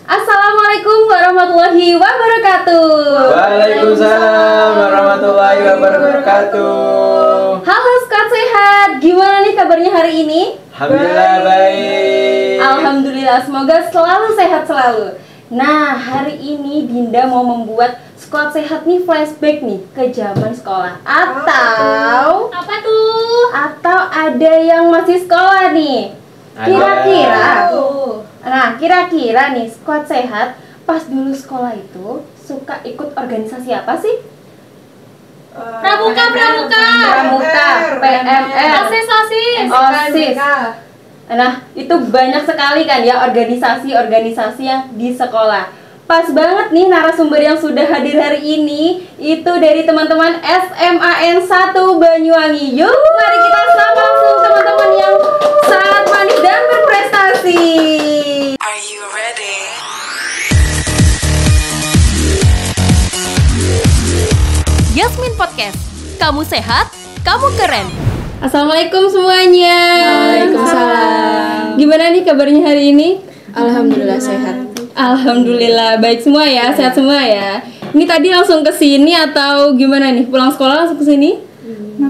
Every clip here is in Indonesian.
Assalamualaikum warahmatullahi wabarakatuh. Waalaikumsalam warahmatullahi wabarakatuh. Halo Squad Sehat, gimana nih kabarnya hari ini? Alhamdulillah baik. Alhamdulillah, semoga selalu sehat selalu. Nah, hari ini Dinda mau membuat Squad Sehat nih flashback nih ke zaman sekolah. Atau apa tuh? Atau ada yang masih sekolah nih. Kira-kira. Nah, kira-kira nih Squad Sehat pas dulu sekolah itu suka ikut organisasi apa sih? Pramuka, PMR, OSIS. Nah, itu banyak sekali kan ya organisasi-organisasi yang di sekolah. Pas banget nih narasumber yang sudah hadir hari ini itu dari teman-teman SMAN 1 Banyuwangi. Yuk, mari kita sapa langsung teman-teman yang sangat manis dan berprestasi. Are you ready? Yasmin Podcast. Kamu sehat, kamu keren. Assalamualaikum semuanya. Waalaikumsalam. Gimana nih kabarnya hari ini? Alhamdulillah sehat. Alhamdulillah baik semua ya, sehat semua ya. Ini tadi langsung ke sini atau gimana nih? Pulang sekolah langsung ke sini?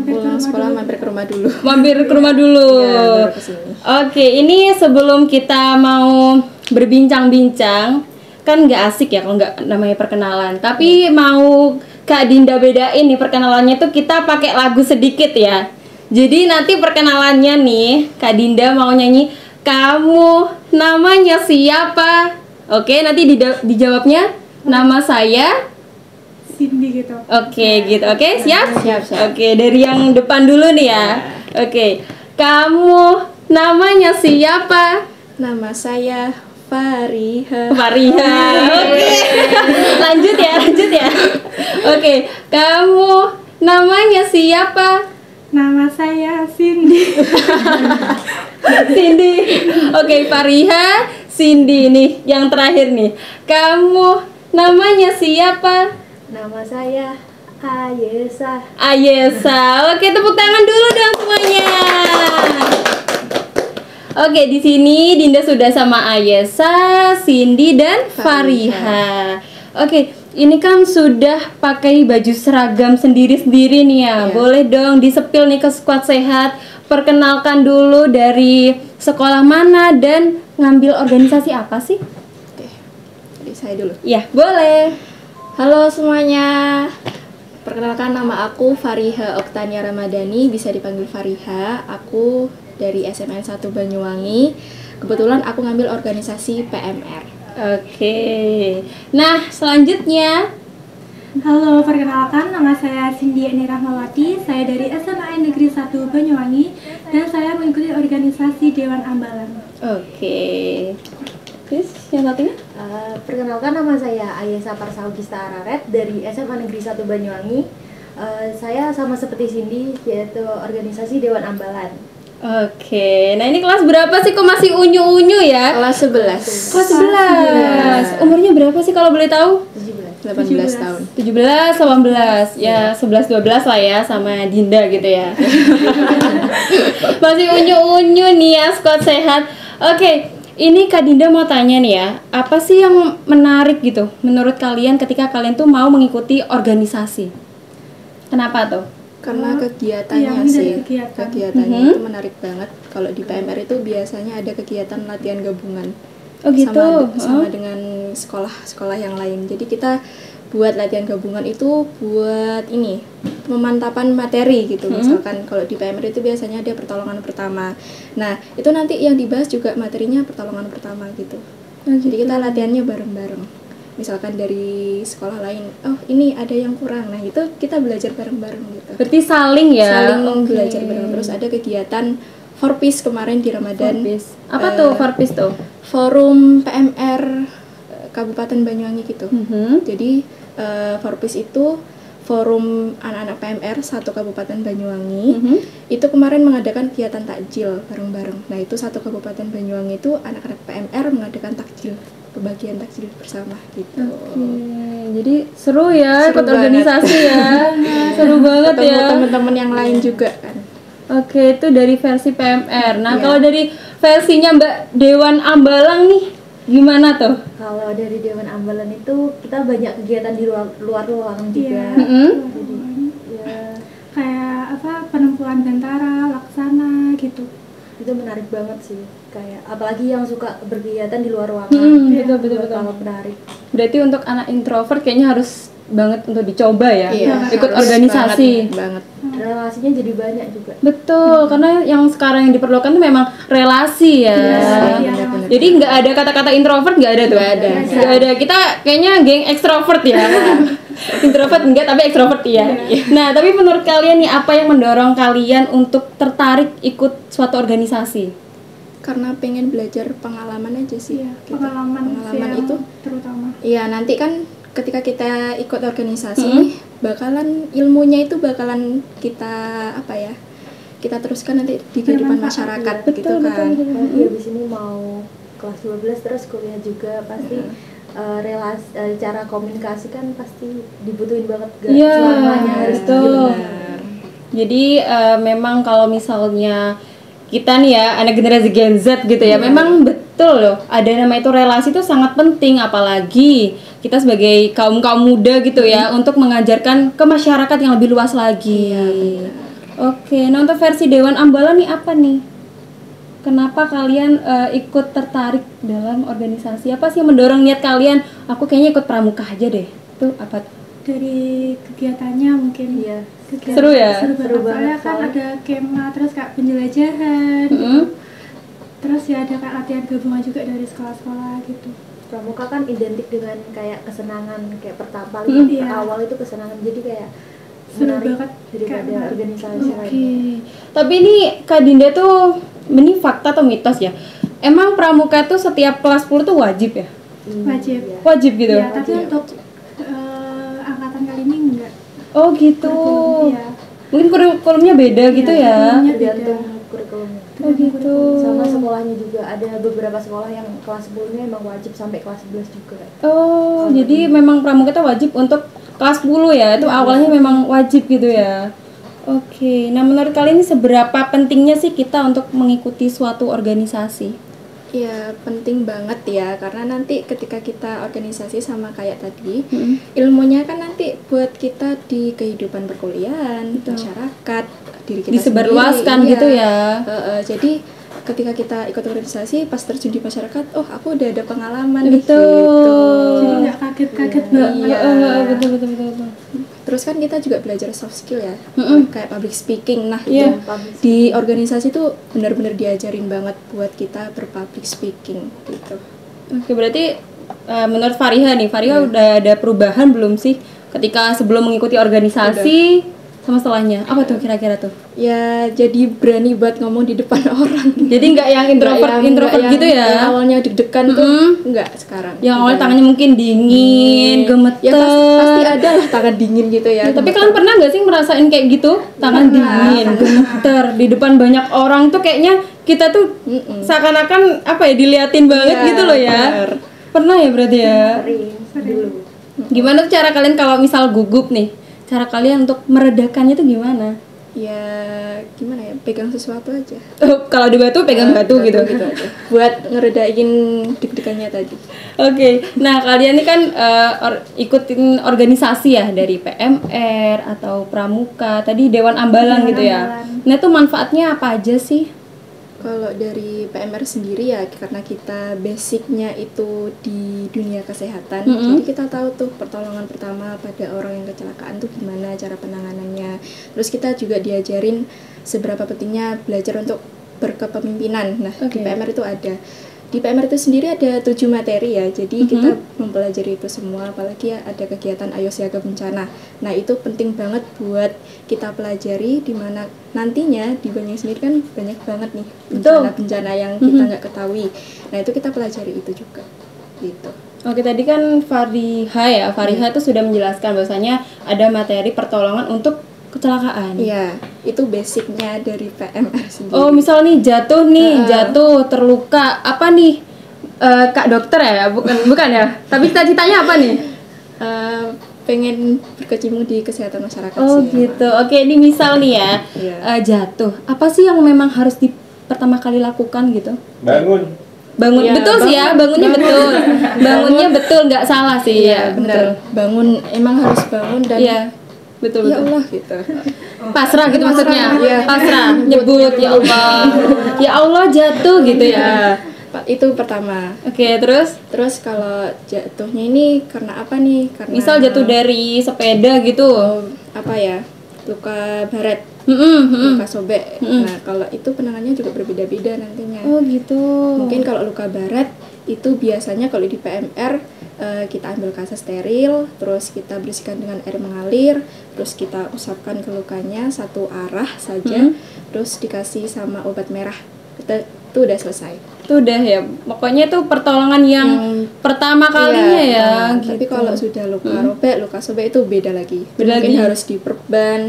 Pulang sekolah mampir ke rumah dulu. Mampir ke rumah dulu. Iya, baru kesini. Oke, ini sebelum kita mau berbincang-bincang, kan nggak asik ya kalau nggak namanya perkenalan. Tapi mau Kak Dinda bedain nih perkenalannya tuh kita pakai lagu sedikit ya. Jadi nanti perkenalannya nih Kak Dinda mau nyanyi "Kamu namanya siapa?" Oke, nanti dijawabnya "Nama saya Cindy gitu. Oke, gitu. Oke, siap? Siap. Oke, dari yang depan dulu nih ya. Oke. Kamu namanya siapa? Nama saya Fariha. Fariha. Oke. Lanjut ya. Oke. Kamu namanya siapa? Nama saya Cindy. Cindy. Oke, Fariha, Cindy nih yang terakhir nih. Kamu namanya siapa? Nama saya Ayesa. Ayesa. Oke, tepuk tangan dulu dong semuanya. Oke, di sini Dinda sudah sama Ayesa, Cindy dan Fariha. Oke, ini kan sudah pakai baju seragam sendiri-sendiri nih ya. Iya. Boleh dong disepil nih ke Squad Sehat. Perkenalkan dulu dari sekolah mana dan ngambil organisasi apa sih? Oke. Jadi saya dulu. Ya, boleh. Halo semuanya. Perkenalkan, nama aku Fariha Oktania Ramadhani, bisa dipanggil Fariha. Aku dari SMAN 1 Banyuwangi. Kebetulan aku ngambil organisasi PMR. Oke. Nah, selanjutnya Halo, perkenalkan nama saya Cindy Eni Rahmawati. Saya dari SMA Negeri 1 Banyuwangi dan saya mengikuti organisasi Dewan Ambalan. oke. Terus yang satunya? Perkenalkan, nama saya Ayesa Parsaugista Araret dari SMA Negeri 1 Banyuwangi. Saya sama seperti Cindy, yaitu organisasi Dewan Ambalan. Oke. Nah, ini kelas berapa sih kok masih unyu-unyu ya? Kelas 11. Kelas 11. Umurnya berapa sih kalau boleh tahu? 18 tahun. 17, 18. Ya, 11 12 lah ya sama Dinda gitu ya. Masih unyu-unyu nih ya Squad Sehat. Oke. Ini Kak Dinda mau tanya nih ya, apa sih yang menarik gitu menurut kalian ketika kalian tuh mau mengikuti organisasi? Kenapa tuh? Karena Iya, kegiatannya ini dari sih. kegiatan. Kegiatannya itu menarik banget. Kalau di PMR itu biasanya ada kegiatan latihan gabungan. Oh gitu. Sama dengan sekolah-sekolah yang lain. Jadi kita buat latihan gabungan itu buat ini pemantapan materi gitu. Misalkan kalau di PMR itu biasanya ada pertolongan pertama. Nah, itu nanti yang dibahas juga materinya pertolongan pertama gitu. Jadi kita latihannya bareng-bareng. Misalkan dari sekolah lain, oh ini ada yang kurang. Nah, itu kita belajar bareng-bareng gitu. Berarti saling ya. Saling Oke. belajar bareng. Terus ada kegiatan Forpis kemarin di Ramadan. Forpis. Apa tuh Forpis tuh? Forum PMR Kabupaten Banyuwangi gitu. Jadi Forpis itu forum anak-anak PMR satu Kabupaten Banyuwangi. Itu kemarin mengadakan kegiatan takjil bareng-bareng. Nah, itu satu Kabupaten Banyuwangi itu anak-anak PMR mengadakan takjil, pembagian takjil bersama gitu. Jadi seru ya Seru ikut banget. organisasi ya. Seru banget Ketemu ya. teman-teman yang lain juga kan. Oke, itu dari versi PMR. Nah, Iya. kalau dari versinya Mbak Dewan Ambalang nih, Gimana tuh? Kalau dari Dewan Ambalan itu kita banyak kegiatan di luar ruangan juga. Mm-mm. Jadi ya Kayak penempuan bentara, laksana gitu. itu menarik banget sih. Kayak apalagi yang suka berkegiatan di luar ruangan. Betul. Kalau menarik. Berarti untuk anak introvert kayaknya harus banget untuk dicoba ya. Iya, Ikut harus organisasi. banget. Relasinya jadi banyak juga. Betul, karena yang sekarang yang diperlukan tuh memang relasi ya. Iya, benar-benar. Jadi nggak ada kata-kata introvert, nggak ada tuh. Nggak ada. Kita kayaknya geng ekstrovert ya. Introvert enggak, tapi ekstrovert ya. Nah, tapi menurut kalian nih apa yang mendorong kalian untuk tertarik ikut suatu organisasi? Karena pengen belajar pengalaman aja sih. Iya, gitu. pengalaman Pengalaman itu terutama. iya nanti kan ketika kita ikut organisasi bakalan ilmunya itu bakalan kita kita teruskan nanti di kehidupan Bermanfaat. masyarakat gitu kan. Nanti habis ini mau kelas 12 terus kuliah juga pasti cara komunikasi kan pasti dibutuhin banget gak Iya, selamanya harus betul. benar. Jadi memang kalau misalnya kita nih ya anak generasi Gen Z gitu ya, memang betul loh. Ada nama itu relasi itu sangat penting, apalagi kita sebagai kaum muda gitu ya untuk mengajarkan ke masyarakat yang lebih luas lagi. Oke, nah untuk versi Dewan Ambalan nih apa nih? Kenapa kalian ikut tertarik dalam organisasi? Apa sih yang mendorong niat kalian? Aku kayaknya ikut pramuka aja deh. Itu apa? Dari kegiatannya mungkin. Iya. Kegiatan Seru ya? Seru banget. Soalnya kan soalnya. ada kemah, terus kayak penjelajahan gitu. Terus ya ada kayak latihan gabungan juga dari sekolah-sekolah gitu. Pramuka kan identik dengan kayak kesenangan kayak pertama Iya. awal itu kesenangan jadi kayak Seru menarik banget, daripada kayak menarik. organisasi Oke. lainnya. Tapi ini Kak Dinda tuh ini fakta atau mitos ya? Emang pramuka tuh setiap kelas 10 tuh wajib ya? Wajib. Iya. Wajib gitu? Iya, tapi untuk angkatan kali ini enggak. Oh gitu. Iya. Mungkin kurikulumnya beda gitu ya? kurikulumnya Tergantung kurikulumnya. Oh gitu. Sama sekolahnya juga ada beberapa sekolah yang kelas 10-nya emang wajib sampai kelas 11 juga. Oh, jadi memang pramuka itu wajib untuk kelas 10 ya? Itu awalnya memang wajib gitu ya? Oke, nah menurut kalian ini seberapa pentingnya sih kita untuk mengikuti suatu organisasi? Ya penting banget ya karena nanti ketika kita organisasi sama kayak tadi ilmunya kan nanti buat kita di kehidupan perkuliahan, masyarakat, diri kita Disebarluaskan sendiri, gitu iya. ya? Jadi ketika kita ikut organisasi pas terjun di masyarakat, oh aku udah ada pengalaman nih, Betul. gitu. Jadi nggak kaget-kaget banget. Iya. Betul. Terus kan kita juga belajar soft skill ya, kayak public speaking. Nah, Iya. itu di organisasi tuh benar-benar diajarin banget buat kita berpublic speaking gitu. Oke, berarti menurut Fariha nih, Fariha udah ada perubahan belum sih ketika sebelum mengikuti organisasi sama setelahnya? Apa tuh kira-kira tuh? Ya jadi berani buat ngomong di depan orang. Jadi nggak yang introvert Nggak gitu yang ya? awalnya deg-degan tuh enggak sekarang. Yang awalnya Udah. tangannya mungkin dingin, gemeter. Ya pasti ada lah tangan dingin gitu ya. Tapi kalian pernah nggak sih ngerasain kayak gitu? Tangan dingin, gemeter di depan banyak orang tuh kayaknya kita tuh seakan-akan apa ya diliatin banget Iya, gitu loh ya. bener. Pernah ya berarti ya? Sering dulu. Gimana tuh cara kalian kalau misal gugup nih? Cara kalian untuk meredakannya tuh gimana? Ya gimana ya, pegang sesuatu aja. Oh, kalau di batu pegang batu gitu. aja. Buat ngeredain deg-degannya tadi. Oke, nah kalian ini kan ikutin organisasi ya dari PMR atau Pramuka, tadi Dewan Ambalan gitu ya. Nah itu manfaatnya apa aja sih? Kalau dari PMR sendiri ya karena kita basicnya itu di dunia kesehatan, jadi kita tahu tuh pertolongan pertama pada orang yang kecelakaan tuh gimana cara penanganannya. Terus kita juga diajarin seberapa pentingnya belajar untuk berkepemimpinan. Nah di PMR itu ada. Di PMR itu sendiri ada 7 materi ya, jadi kita mempelajari itu semua, apalagi ya ada kegiatan Ayo Siaga Bencana. Nah itu penting banget buat kita pelajari, dimana nantinya di Banyuwangi sendiri kan banyak banget nih bencana-bencana yang kita nggak ketahui. Nah itu kita pelajari itu juga, gitu. Oke, tadi kan Fariha itu sudah menjelaskan bahwasanya ada materi pertolongan untuk kecelakaan. Iya, itu basicnya dari PMR sendiri. Oh, misal nih jatuh, terluka, apa nih? Kak dokter ya? Bukan ya? Tapi cita-citanya apa nih? Pengen berkecimpung di kesehatan masyarakat Oh sih. gitu. Oke, ini misal nih ya, Iya. jatuh. Apa sih yang memang harus pertama kali lakukan gitu? Bangun. Bangun Iya, betul sih ya, bangunnya betul. Bangunnya betul, nggak salah sih ya, betul. Bangun emang harus bangun dan Iya. Betul ya betul. Allah gitu. Pasrah gitu maksudnya. Iya. Pasrah, nyebut ya Allah. Ya Allah jatuh gitu ya. Itu pertama. Oke, terus Terus kalau jatuhnya ini karena apa nih? Karena misal jatuh dari sepeda gitu. apa ya? Luka baret, Mm-mm. luka sobek. Nah, kalau itu penanganannya juga berbeda-beda nantinya. Oh gitu. Mungkin kalau luka baret itu biasanya kalau di PMR kita ambil kaca steril, terus kita bersihkan dengan air mengalir, terus kita usapkan ke lukanya satu arah saja, terus dikasih sama obat merah. Itu udah selesai. Itu udah ya. Pokoknya itu pertolongan yang pertama kalinya ya. Tapi Gitu. kalau sudah luka robek, luka sobek itu beda lagi. Beda Mungkin lagi. harus diperban,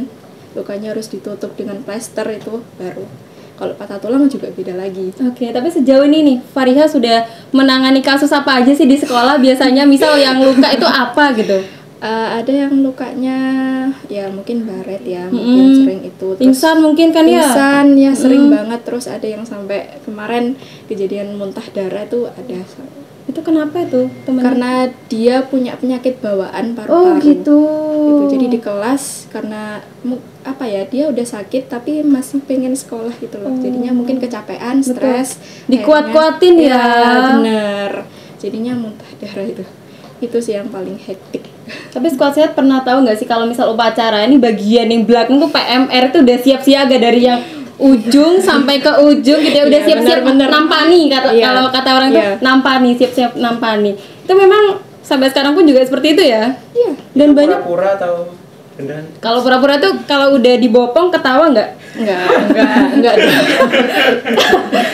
lukanya harus ditutup dengan plester itu baru. Kalau patah tulang juga beda lagi. Oke, tapi sejauh ini nih, Fariha sudah menangani kasus apa aja sih di sekolah? Biasanya misal yang luka itu apa gitu? Ada yang lukanya ya mungkin baret ya, mungkin sering itu. Terus Pingsan mungkin kan ya? pingsan ya sering banget. Terus ada yang sampai kemarin kejadian muntah darah itu ada. Itu kenapa itu temen? Karena dia punya penyakit bawaan Oh paru-paru. gitu. Gitu. Jadi di kelas karena apa ya dia udah sakit tapi masih pengen sekolah gitu loh. Jadinya mungkin kecapean, stres, Dikuat-kuatin akhirnya- ya. Iya, bener. Jadinya muntah darah itu. Itu sih yang paling hektik. Tapi Squad Sehat pernah tahu nggak sih kalau misal upacara ini bagian yang belakang tuh PMR tuh udah siap-siaga dari yang ujung sampai ke ujung gitu ya, udah Iya, siap-siap bener-bener. nampani Iya. kalau kata orang tuh Iya. nampani, siap-siap nampani. Itu memang sampai sekarang pun juga seperti itu ya. Iya. Dan banyak Pura-pura atau beneran? kalau pura-pura tuh kalau udah dibopong ketawa nggak? Enggak.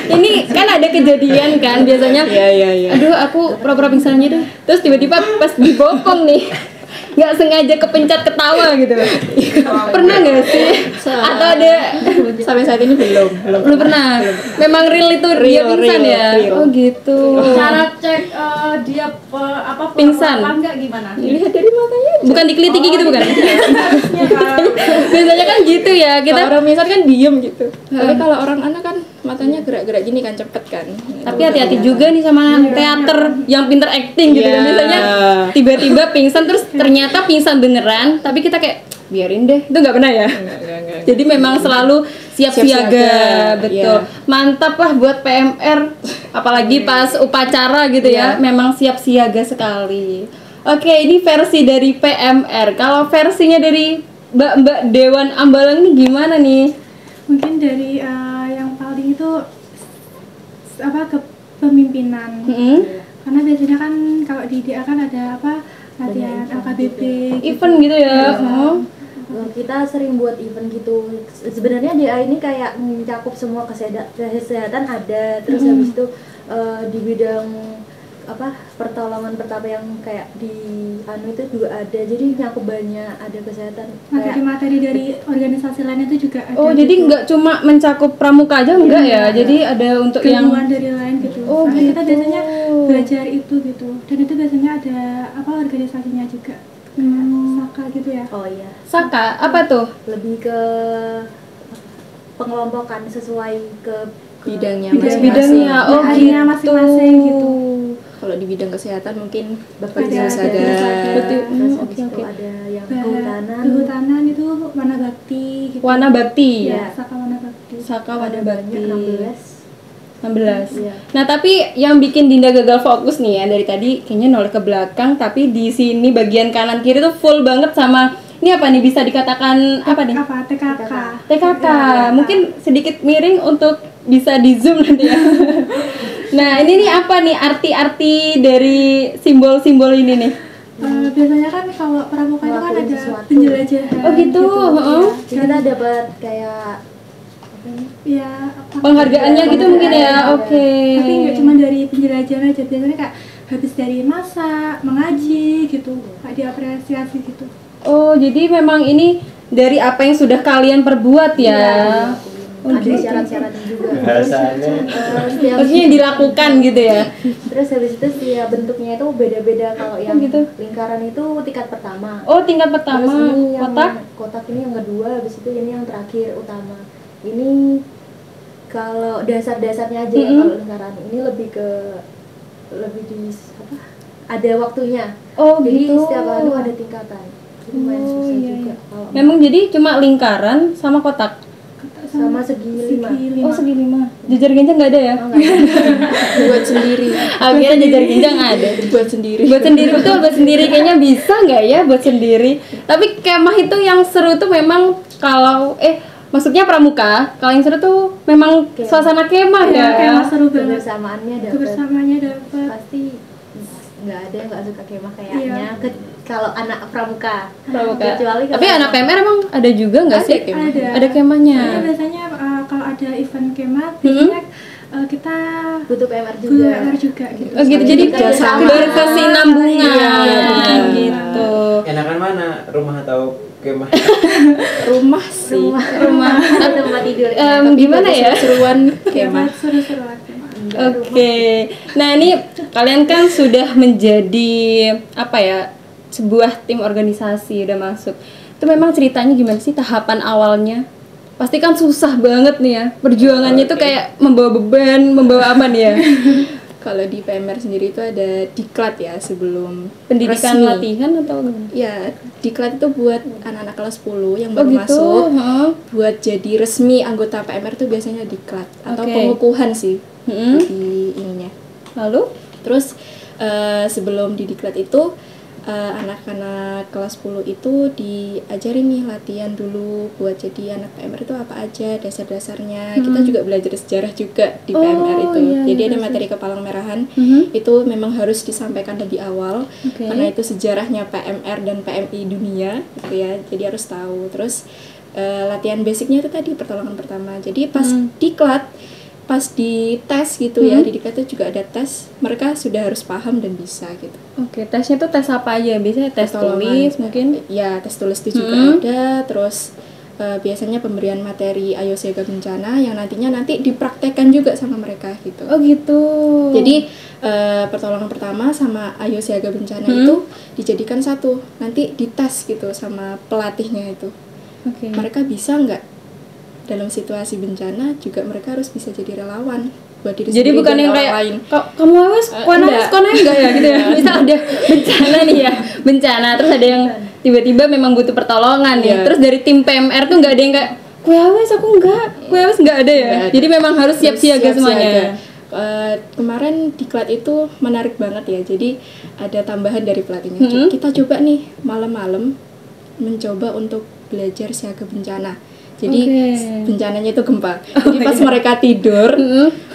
Ini kan ada kejadian kan biasanya. Iya. Aduh, aku pura-pura pingsan aja deh. Terus tiba-tiba pas dibopong nih, nggak sengaja kepencet ketawa gitu. Pernah nggak sih? Atau ada? Sampai saat ini belum. Belum pernah. Memang real itu dia Real, pingsan real, ya. real. Oh gitu. Cara cek dia apa Pingsan. apa enggak gimana? Lihat dari matanya. Bukan dikelitiki gitu bukan? Biasanya kan gitu ya Kalau kita. orang misal kan diem gitu. Tapi kalau orang anak kan matanya gerak-gerak gini kan cepet kan. Tapi hati-hati juga nih sama teater yang pinter acting gitu kan. Iya. Biasanya tiba-tiba pingsan terus ternyata pingsan beneran, tapi kita kayak biarin deh. Itu nggak pernah ya? Enggak. Jadi memang selalu siap siaga, Siap-siaga, betul. iya. Mantap lah buat PMR, apalagi pas upacara gitu ya. Iya. Memang siap siaga sekali. Oke, ini versi dari PMR. Kalau versinya dari Mbak Dewan Ambalang ini gimana nih? Mungkin dari yang paling itu kepemimpinan. Karena biasanya kan kalau di DA kan ada latihan LKBP gitu. Event gitu ya. Oh. Kita sering buat event gitu. Sebenarnya DA ini kayak mencakup semua kesehatan ada, terus habis itu di bidang pertolongan pertama yang kayak di itu juga ada. Jadi nyakup banyak, ada kesehatan kayak Materi-materi dari organisasi lain itu juga ada. Oh, jadi gitu. nggak cuma mencakup pramuka aja enggak ya? Jadi ada untuk yang gabungan dari lain gitu. Oh, Nah, kita gitu. biasanya belajar itu gitu. Dan itu biasanya ada organisasinya juga. Saka gitu ya. oh iya, Saka, apa tuh? lebih ke pengelompokan sesuai ke Bidangnya Bidangnya. Oh, Ahlinya gitu. masing-masing gitu. Kalau di bidang kesehatan mungkin Bapak Ada Jasada. terus habis Oke, itu oke. ada yang Bah- kehutanan, Kehutanan itu warna bakti gitu. Wana Bakti. Ya, Saka warna bakti. Saka ada Wana banyak Bakti. 16. 16. Iya. Nah, tapi yang bikin Dinda gagal fokus nih ya dari tadi kayaknya noleh ke belakang, tapi di sini bagian kanan kiri tuh full banget sama ini apa nih bisa dikatakan apa nih? Apa? TKK. TKK. Mungkin sedikit miring untuk bisa di zoom nanti ya. Nah, ini nih apa nih arti-arti dari simbol-simbol ini nih? Biasanya kan kalau pramuka itu kan Ngelakuin ada sesuatu. penjelajahan. Oh gitu, heeh. Jadi kita dapat kayak Ya, Penghargaannya gitu mungkin ya. Oke. Tapi nggak cuma dari penjelajahan aja, biasanya kayak habis dari masak, mengaji gitu, kayak diapresiasi gitu. Oh, jadi memang ini dari apa yang sudah kalian perbuat ya? ada syarat-syaratnya juga. Bahasanya Setiap Maksudnya yang dilakukan gitu ya? terus habis itu setiap bentuknya itu beda-beda. Kalau yang gitu. lingkaran itu tingkat pertama. Oh, tingkat Terus pertama, ini yang kotak. kotak ini yang kedua, habis itu ini yang terakhir utama. Ini kalau dasar-dasarnya aja ya, kalau lingkaran ini lebih di apa? Ada waktunya. Oh, Jadi gitu. setiap anu ada tingkatan. Jadi lumayan susah juga kalau Memang jadi cuma lingkaran sama kotak. sama segi 5. Oh, segi 5. Jajar genjang nggak ada ya? Buat sendiri. Akhirnya jajar genjang ada. Buat sendiri. Buat sendiri, betul, buat sendiri kayaknya bisa nggak ya buat sendiri. Tapi kemah itu yang seru tuh memang kalau maksudnya pramuka, kalau yang seru tuh memang suasana kemah ya. Kemah seru banget. Kebersamaannya dapat. Kebersamaannya dapat. Pasti nggak ada yang nggak suka kemah kayaknya. Kalau anak pramuka. Pramuka. Kecuali kalau Tapi anak PMR emang ada juga nggak sih? Ada Karena kemahnya. biasanya kalau ada event kemah, biasanya kita butuh PMR butuh juga. PMR juga gitu. Oh gitu, jadi kerjasama. berkesinambungan gitu. Enakan mana? Rumah atau kemah? Rumah sih. Rumah. Tempat tidur. Gimana ya? Seruan kemah. Seru-seruan kemah. Oke. Nah, ini kalian kan sudah menjadi apa ya? Sebuah tim organisasi udah masuk. Itu memang ceritanya gimana sih tahapan awalnya? Pasti kan susah banget nih ya. Perjuangannya itu kayak membawa beban, membawa apa nih ya? Kalau di PMR sendiri itu ada diklat ya sebelum Pendidikan resmi. latihan atau gimana? Ya, diklat itu buat anak-anak kelas 10 yang Oh baru gitu. masuk. Heeh. Buat jadi resmi anggota PMR itu biasanya diklat atau Oke. pengukuhan sih Mm-mm. di ininya. Lalu? Terus sebelum di diklat itu anak-anak kelas 10 itu diajarin nih latihan dulu buat jadi anak PMR itu apa aja dasar-dasarnya. Kita juga belajar sejarah juga di PMR itu. iya, Jadi ada iya, materi kepalang merahan Mhm. itu memang harus disampaikan lebih awal Oke. karena itu sejarahnya PMR dan PMI dunia gitu ya. Jadi harus tahu. Terus latihan basicnya itu tadi pertolongan pertama. Jadi pas diklat pas di tes gitu ya, di diklat itu juga ada tes, mereka sudah harus paham dan bisa gitu. Oke, tesnya tuh tes apa aja? Biasanya tes Pertolongan. tulis mungkin. Ya, tes tulis itu juga ada, terus biasanya pemberian materi ayo siaga bencana yang nanti dipraktekkan juga sama mereka gitu. Oh gitu. Jadi pertolongan pertama sama ayo siaga bencana itu dijadikan satu, nanti dites gitu sama pelatihnya itu. Oke. Mereka bisa nggak dalam situasi bencana juga mereka harus bisa jadi relawan buat diri Jadi sendiri bukan dan yang orang kayak lain. kamu awas, enggak. enggak ya gitu ya. Misal ada bencana nih ya, bencana terus ada yang tiba-tiba memang butuh pertolongan nih. Iya. Terus dari tim PMR tuh nggak ada yang kayak kue awas aku nggak ada ya. Nggak ada. Jadi memang harus siap siaga Siap-siaga. semuanya. Kemarin diklat itu menarik banget ya. Jadi ada tambahan dari pelatihnya. Kita coba nih malam-malam mencoba untuk belajar siaga bencana. Jadi Oke. bencananya itu gempa. Jadi pas mereka tidur,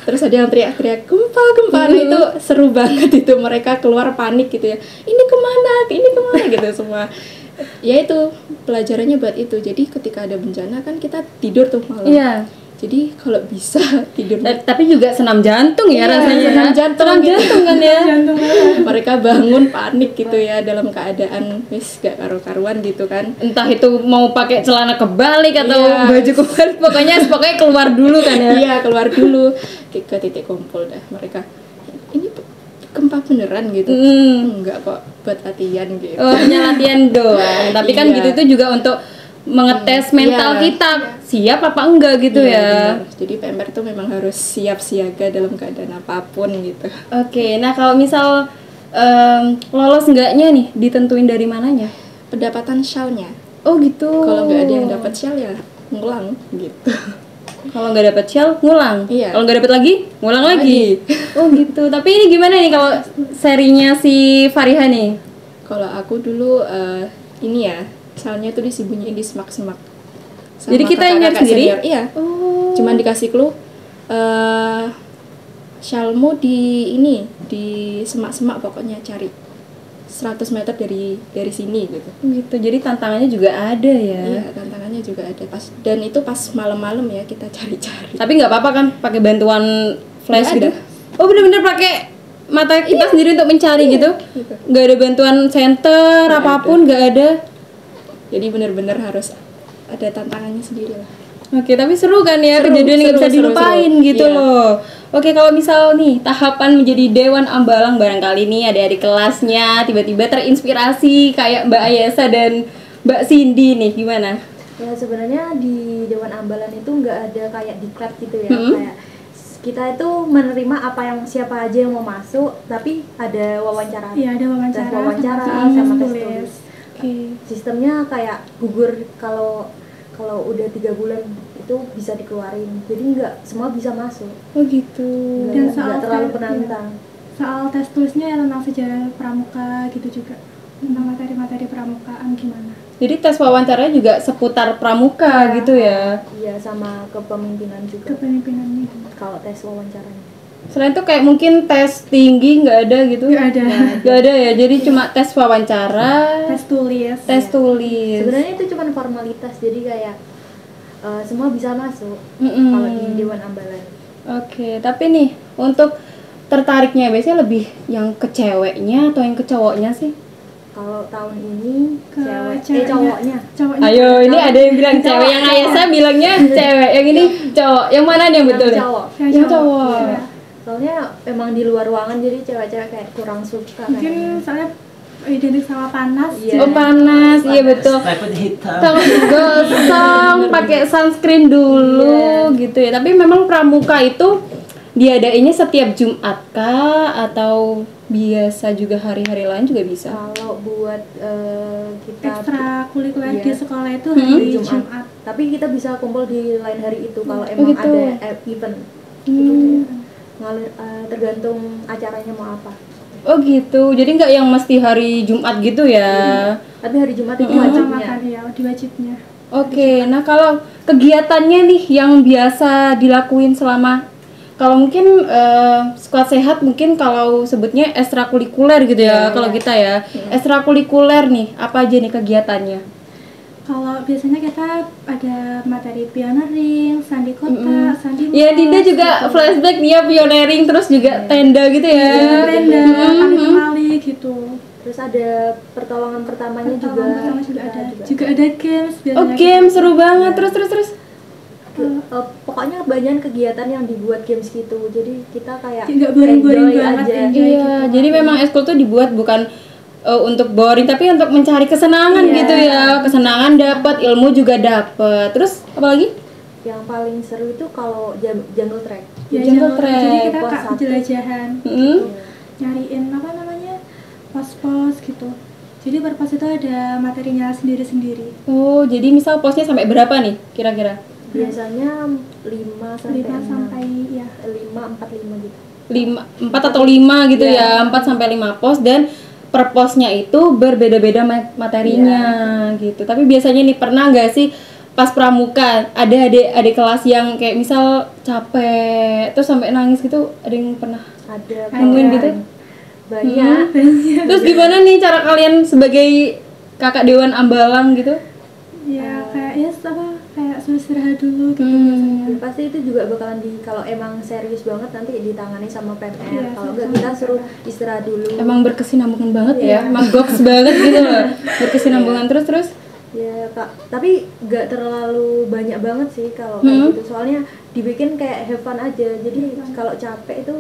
terus ada yang teriak-teriak gempa. Nah itu seru banget itu, mereka keluar panik gitu ya. Ini kemana gitu semua. Ya itu pelajarannya buat itu. Jadi ketika ada bencana kan kita tidur tuh malam. Iya. Jadi kalau bisa tidur Tapi juga senam jantung ya Iya, rasanya. senam jantung Senam gitu. jantung kan ya. mereka bangun panik gitu ya dalam keadaan wis gak karu-karuan gitu kan. Entah itu mau pakai celana kebalik atau Iya. baju kebalik, pokoknya keluar dulu kan ya. Iya, keluar dulu ke titik kumpul dah mereka. Ini gempa beneran gitu. Enggak kok, buat latihan gitu. Oh, hanya latihan doang. Tapi kan Iya. gitu itu juga untuk mengetes mental iya. kita siap apa enggak gitu Iya, ya. benar. Jadi PMR itu memang harus siap siaga dalam keadaan apapun gitu. Oke, nah kalau misal lolos enggaknya nih ditentuin dari mananya? Pendapatan syalnya. Oh gitu. Kalau nggak ada yang dapat syal ya ngulang gitu. Kalau nggak dapat shell ngulang. Iya. Kalau nggak dapat lagi ngulang lagi. Oh gitu. Tapi ini gimana nih kalau serinya si Fariha nih? Kalau aku dulu ini ya, salnya tuh disembunyiin di semak-semak. Sama Jadi kita yang nyari kakak-kakak sendiri? senior. Iya. Oh. Cuman dikasih clue shalmu di semak-semak pokoknya cari 100 meter dari sini gitu. Gitu. Jadi tantangannya juga ada ya. Iya, tantangannya juga ada dan itu pas malam-malam ya kita cari-cari. Tapi nggak apa-apa kan pakai bantuan flash Nggak gitu? ada. Oh bener-bener pakai mata kita sendiri untuk mencari gitu? gitu. Nggak ada bantuan center Nggak apapun nggak ada. Jadi benar-benar harus ada tantangannya sendiri lah. Oke, tapi seru kan ya, Seru, kejadian yang nggak bisa seru, dilupain seru. gitu Iya. loh. Oke, kalau misal nih tahapan menjadi Dewan Ambalang barangkali nih adik-adik kelasnya tiba-tiba terinspirasi kayak Mbak Ayesa dan Mbak Cindy nih, gimana? Ya sebenarnya di Dewan Ambalan itu nggak ada kayak diklat gitu ya, kayak kita itu menerima apa yang siapa aja yang mau masuk, tapi ada wawancara. Iya, ada wawancara, Tes wawancara sama tes tulis. Sistemnya kayak gugur kalau udah 3 bulan itu bisa dikeluarin, jadi nggak semua bisa masuk. Oh gitu. Dan Nggak terlalu tes- penantang. Soal tes tulisnya ya tentang sejarah pramuka gitu juga, tentang materi-materi pramukaan gimana. Jadi tes wawancaranya juga seputar pramuka gitu ya. Iya, sama kepemimpinan juga Kepemimpinannya kalau tes wawancaranya. Selain itu kayak mungkin tes tinggi nggak ada gitu? nggak ada. Nggak ada ya. Jadi cuma tes wawancara, Tes tulis. tes tulis. Sebenarnya itu cuma formalitas, jadi kayak semua bisa masuk Mm-mm. kalau di Dewan Ambalan. Oke, tapi nih untuk tertariknya biasanya lebih yang ke ceweknya atau yang ke cowoknya sih? Kalau tahun ini Ke cewek, ceweknya. cowoknya. Ayo, ini ada yang bilang cewek, yang Ayasa bilangnya cewek, yang ini cowok. Yang mana nih yang betul? Yang cowok. Yang cowok. Iya. Soalnya emang di luar ruangan jadi cewek-cewek kayak kurang suka Mungkin kayaknya. soalnya identik sama panas. Iya. Oh panas, iya betul. Takut hitam. Takut gosong, pakai sunscreen dulu gitu ya. Tapi memang pramuka itu diadainnya setiap Jumat kah atau biasa juga hari-hari lain juga bisa? Kalau buat kita Ekstrakurikuler Iya. di sekolah itu hari Jumat. Jumat. Tapi kita bisa kumpul di lain hari itu kalau Oh, emang gitu. ada event. Gitu ya. Tergantung acaranya mau apa. Oh gitu, jadi nggak yang mesti hari Jumat gitu ya? Tapi hari Jumat itu Makan wajibnya. ya, wajibnya. Oke, nah kalau kegiatannya nih yang biasa dilakuin selama, kalau mungkin squad sehat mungkin kalau sebutnya ekstrakurikuler gitu ya, kalau kita ya. Ekstrakurikuler nih, apa aja nih kegiatannya? Kalau biasanya kita ada materi pioneering, sandi kota, sandi Ya Dinda juga flashback dia pioneering terus juga tenda gitu ya. tenda, kali gitu. Terus ada pertolongan pertamanya juga. Pertama juga ada. Juga ada games biasanya. Oh game seru banget, terus. Pokoknya banyak kegiatan yang dibuat games gitu. Jadi kita kayak Nggak boring-boring enjoy banget, aja. enjoy. Iya, jadi memang eskul tuh dibuat bukan untuk boring tapi untuk mencari kesenangan gitu ya. Kesenangan dapat, ilmu juga dapat. Terus apa lagi? Yang paling seru itu kalau jungle track. Ya, Jungle jangan- Jadi track, kita pos kak satu. jelajahan, Hmm? nyariin apa namanya pos-pos gitu. Jadi per pos itu ada materinya sendiri-sendiri. Oh, jadi misal posnya sampai berapa nih kira-kira? Biasanya 5 sampai 5 sampai 6. ya. 5 gitu. 4 atau 5 gitu ya, 4 sampai 5 pos dan per posnya itu berbeda-beda materinya gitu. Tapi biasanya nih pernah nggak sih pas pramuka ada adik kelas yang kayak misal capek terus sampai nangis gitu, ada yang pernah Ada nemuin gitu? banyak. Terus gimana nih cara kalian sebagai kakak Dewan Ambalang gitu? Ya kayak ya apa kayak suruh istirahat dulu gitu biasanya. Ya, pasti itu juga bakalan kalau emang serius banget nanti ditangani sama PMR. Iya, Kalau enggak sama kita suruh istirahat dulu. Emang berkesinambungan banget ya, emang goks banget gitu loh, berkesinambungan terus. Ya Kak, tapi nggak terlalu banyak banget sih kalau kayak gitu. Soalnya dibikin kayak have fun aja. Jadi kalau capek itu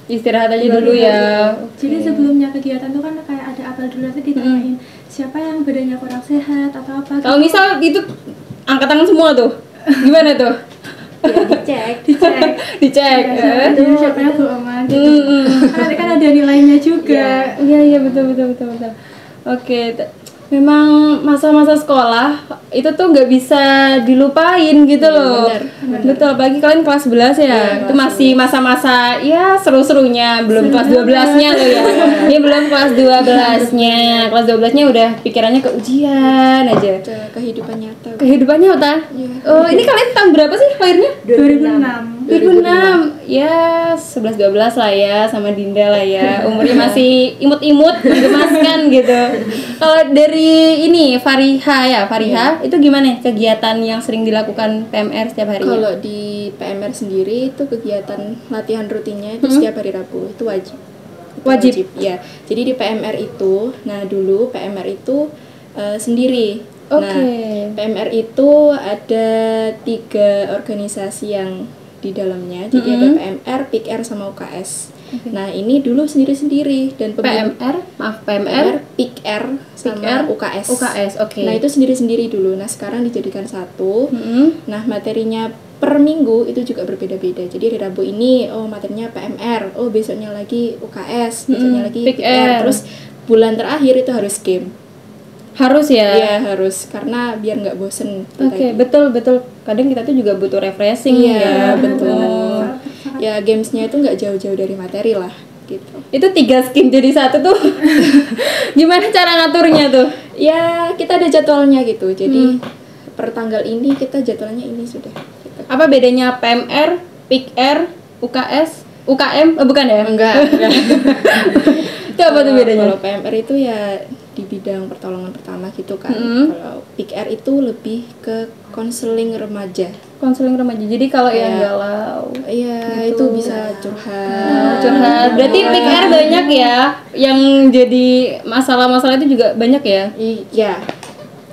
Istirahat aja dulu ya. Jadi sebelumnya kegiatan tuh kan kayak ada apel dulu nanti ditanyain siapa yang badannya kurang sehat atau apa. Kalau gitu. misal itu angkat tangan semua tuh, gimana tuh? ya dicek. Dicek. Jadi siapa yang belum aman gitu. Nanti kan ada nilainya juga. Iya betul. Oke, memang masa-masa sekolah itu tuh nggak bisa dilupain gitu loh. Betul, apalagi kalian kelas 11 ya. Itu masih masa-masa ya seru-serunya, belum kelas 12-nya loh ya. Ini belum kelas 12-nya. Kelas 12-nya udah pikirannya ke ujian aja. Ke kehidupan nyata. Kehidupan nyata. Oh, ini kalian tahun berapa sih lahirnya? 2006. 2006. Ya, 11-12 lah ya sama Dinda lah ya. Umurnya masih imut-imut, menggemaskan gitu. Kalau dari ini Fariha itu gimana kegiatan yang sering dilakukan PMR setiap harinya? Kalau di PMR sendiri itu kegiatan latihan rutinnya itu setiap hari Rabu, itu wajib. Itu Wajib? Ya. Jadi di PMR itu, nah dulu PMR itu sendiri. Oke. Nah, PMR itu ada 3 organisasi yang di dalamnya. Jadi ada PMR, PIKR sama UKS. Nah, ini dulu sendiri-sendiri dan PMR, PIKR sama PIKR, UKS. UKS, oke. Nah, itu sendiri-sendiri dulu. Nah, sekarang dijadikan satu. Mm-mm. Nah, materinya per minggu itu juga berbeda-beda. Jadi hari Rabu ini materinya PMR, besoknya lagi UKS, besoknya lagi PIKR. PIKR. Terus bulan terakhir itu harus game. Harus ya. Iya, harus karena biar nggak bosen. Oke, betul. Kadang kita tuh juga butuh refreshing Iya, ya. betul. Ya, gamesnya itu nggak jauh-jauh dari materi lah, gitu. Itu 3 skim jadi satu tuh. Gimana cara ngaturnya tuh? Ya, kita ada jadwalnya gitu. Jadi per tanggal ini kita jadwalnya ini sudah. Gitu. Apa bedanya PMR, PIKR, UKS, UKM? Bukan ya? Enggak. Itu apa tuh bedanya? Kalau PMR itu ya di bidang pertolongan pertama gitu kan. Kalau PIKR itu lebih ke konseling remaja. Konseling remaja. Jadi kalau yang Kayak- galau, Iya, itu bisa curhat. curhat. Berarti PIKR banyak ya yang jadi masalah-masalah itu juga banyak ya? Iya.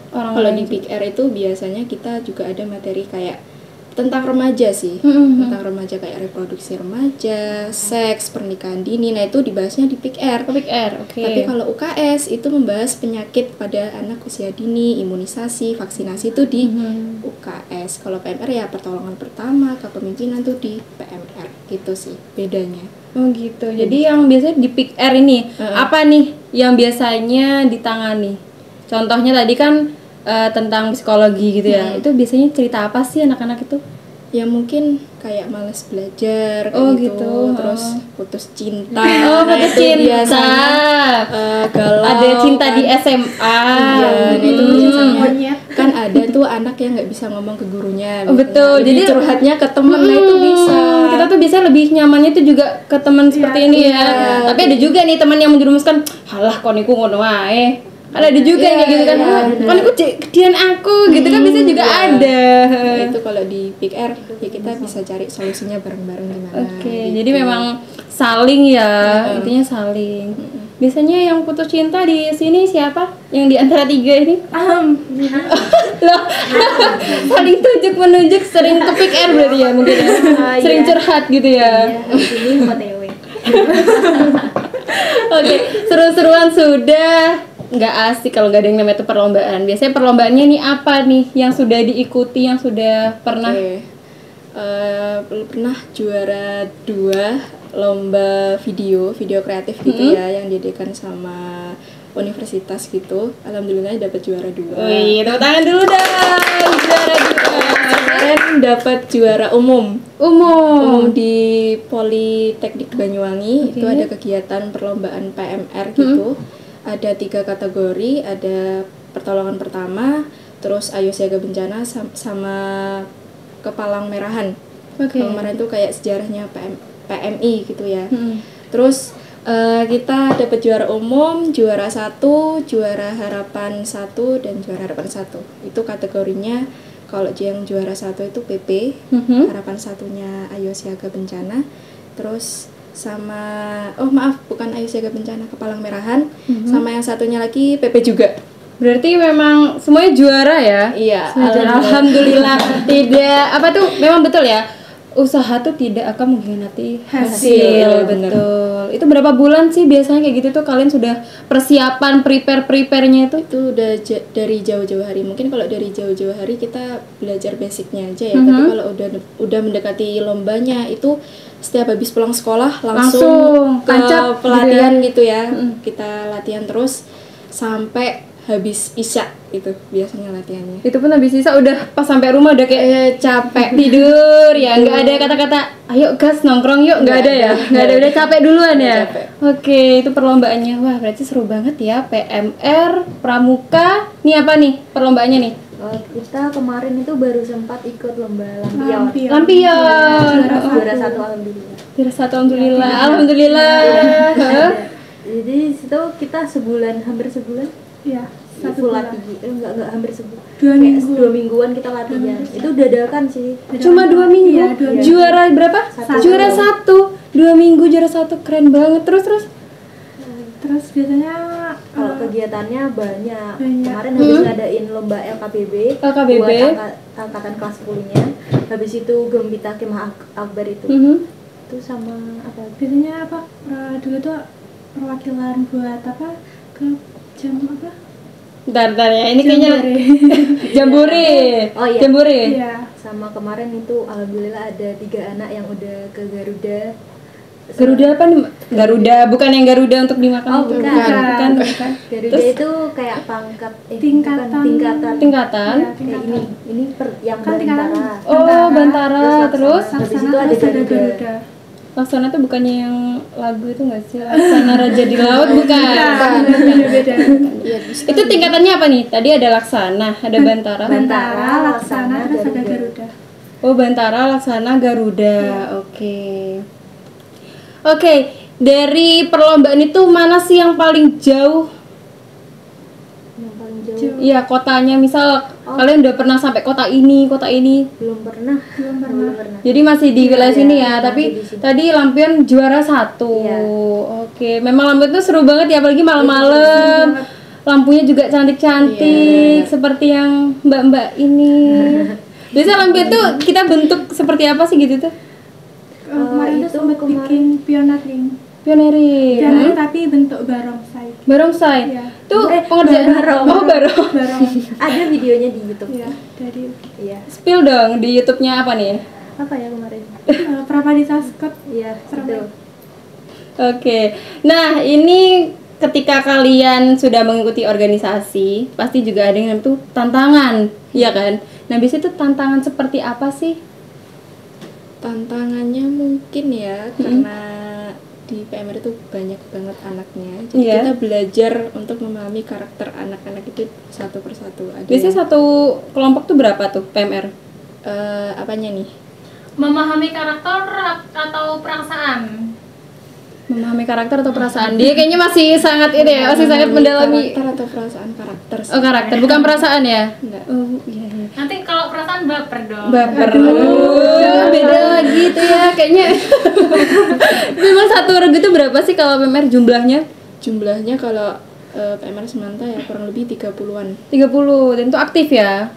Orang Kalau lain di PIKR itu biasanya kita juga ada materi kayak tentang remaja sih. Tentang remaja kayak reproduksi remaja, seks, pernikahan dini. Nah, itu dibahasnya di PIKR. PIKR, oke. Tapi kalau UKS itu membahas penyakit pada anak usia dini, imunisasi, vaksinasi itu di UKS. Kalau PMR ya pertolongan pertama, kepemimpinan tuh di PMR. Gitu sih bedanya. Oh gitu. Jadi yang biasanya di PIKR ini apa nih yang biasanya ditangani? Contohnya tadi kan tentang psikologi gitu ya. Itu biasanya cerita apa sih anak-anak itu? Ya mungkin kayak malas belajar kayak Oh, gitu. gitu. Terus putus cinta. Oh, Nah, putus itu cinta. biasanya, galau. Ada cinta kan. di SMA. Iya, nah itu biasanya Monyet. kan ada tuh anak yang nggak bisa ngomong ke gurunya. Oh, betul. Jadi Jadi- curhatnya ke temen, nah itu bisa. Kita tuh bisa lebih nyamannya tuh juga ke teman seperti ini ya. Tapi ada juga nih teman yang menjerumuskan, halah kon iku ngono wae. Kan ada juga yang kayak gitu kan, kon iku kedian aku gitu kan bisa juga ada. Nah, itu kalau di PIKR ya kita bisa cari solusinya bareng-bareng gimana. Oke, gitu. jadi memang saling ya, intinya saling. Biasanya yang putus cinta di sini siapa? Yang di antara 3 ini? Loh, saling tunjuk menunjuk, sering ke PIKR berarti ya mungkin ya. Sering curhat gitu ya. Ini OTW. Oke, seru-seruan sudah. Nggak asik kalau nggak ada yang namanya itu perlombaan. Biasanya perlombaannya nih apa nih yang sudah diikuti, yang sudah pernah? Oke. Pernah juara 2 lomba video kreatif gitu ya yang diadakan sama universitas gitu. Alhamdulillah dapat juara 2. Wih, tepuk tangan dulu dong. Juara 2. Kemarin dapat juara umum Umum. di Politeknik Banyuwangi. Itu ada kegiatan perlombaan PMR gitu. Ada 3 kategori, ada pertolongan pertama, terus ayo siaga bencana sama kepalang merahan. Oke. Kepalang merahan itu kayak sejarahnya PMI gitu ya. Terus kita dapat juara umum, juara 1, juara harapan 1 dan juara harapan 1. Itu kategorinya. Kalau yang juara 1 itu PP, harapan 1-nya ayo siaga bencana. Terus sama bukan ayo siaga bencana, kepalang merahan, sama yang satunya lagi PP juga. Berarti memang semuanya juara ya? Iya, Alhamdulillah. Tidak, apa tuh memang betul ya? Usaha tuh tidak akan mengkhianati hasil. Bener. Betul. Itu berapa bulan sih biasanya kayak gitu tuh kalian sudah persiapan prepare-nya itu? Itu udah dari jauh-jauh hari. Mungkin kalau dari jauh-jauh hari kita belajar basicnya aja ya. Tapi kalau udah mendekati lombanya itu setiap habis pulang sekolah langsung ke tancap pelatihan gitu ya. Kita latihan terus sampai habis isya itu biasanya latihannya. Itu pun habis sisa udah pas sampai rumah udah kayak Capek. tidur ya, nggak ada kata-kata ayo gas nongkrong yuk, nggak ada ya, nggak ada, udah capek duluan ya. Capek. Oke, itu perlombaannya. Wah, berarti seru banget ya. PMR, Pramuka, nih apa nih perlombaannya nih? Kita kemarin itu baru sempat ikut lomba lampion. Lampion. Juara 1 alhamdulillah. Juara 1 alhamdulillah. Alhamdulillah. Hah? Jadi situ kita hampir sebulan Iya, full latihan. Enggak hampir sebulan. 2 Kayak minggu. 2 mingguan kita latihan. Itu dadakan sih. Cuma 2 minggu. Iya, 2 minggu. Juara berapa? Satu. Juara 1. 2 minggu juara 1, keren banget. Terus. Terus biasanya Kalau kegiatannya banyak. Banyak. Kemarin habis ngadain lomba LKBB. LKBB. Buat angkatan kelas 10-nya. Habis itu Gembita Kemah Akbar itu. gitu sama apa? Biasanya apa dulu tuh perwakilan buat apa ke jam apa? Bentar ya, ini kayaknya Jambore. Oh iya. Jambore. Iya. Sama kemarin itu alhamdulillah ada 3 anak yang udah ke Garuda. Garuda apa nih? Garuda, bukan yang Garuda untuk dimakan Oh, itu. bukan. Bukan. Garuda Terus? itu kayak pangkat Tingkatan. bukan, tingkatan. Tingkatan. Iya, Kayak tingkatan. ini yang Kan tingkatan. Bantara. Oh, Bantara. Terus Laksana. Habis Laksana itu ada terus ada Garuda. Garuda. Laksana tuh bukannya yang lagu itu nggak sih? Laksana Raja di Laut bukan. Beda-beda. Iya, Itu tingkatannya apa nih? Tadi ada Laksana, ada Bantara. Bantara, Laksana, terus ada Garuda. Oh, Bantara, Laksana, Garuda. Oke. Oke, dari perlombaan itu mana sih yang paling jauh? Yang paling jauh Iya, kotanya. Misal kalian udah pernah sampai kota ini. belum pernah. Jadi masih di wilayah Iya, sini ya, masih tapi di sini. tadi Lampion juara 1. Iya. Oke, memang Lampion tuh seru banget ya, apalagi malam-malam. Lampunya juga cantik-cantik, seperti yang mbak-mbak ini. Biasa Lampion tuh kita bentuk seperti apa sih gitu tuh? Kemarin tuh itu sempat kemarin- bikin pioneering. Pioneering. Pioneering tapi bentuk barongsai. Barongsai. Iya. Tuh pengerjaan barong. Oh, barong. Barong. Ada videonya di YouTube. Iya, dari Iya. Spill dong di YouTube-nya apa nih? Apa ya kemarin? Prapadita Scott. Iya, itu. Oke. Nah, ini ketika kalian sudah mengikuti organisasi, pasti juga ada yang namanya tuh tantangan, iya kan? Nah, biasanya tuh tantangan seperti apa sih? Tantangannya mungkin ya karena di PMR itu banyak banget anaknya, jadi Iya. kita belajar untuk memahami karakter anak-anak itu satu persatu. Ada Biasanya satu kelompok tuh berapa tuh PMR? apanya nih? Memahami karakter atau perasaan? Memahami karakter atau perasaan? Dia kayaknya masih sangat ini ya, masih sangat mendalami. Karakter atau perasaan karakter sih. Oh, karakter, bukan perasaan ya? Enggak. Oh, iya iya. Nanti kalau perasaan baper dong. Baper. Beda lagi tuh ya kayaknya. Memang satu regu itu berapa sih kalau PMR jumlahnya? Jumlahnya kalau PMR Semanta ya kurang lebih 30-an. 30, dan itu aktif ya?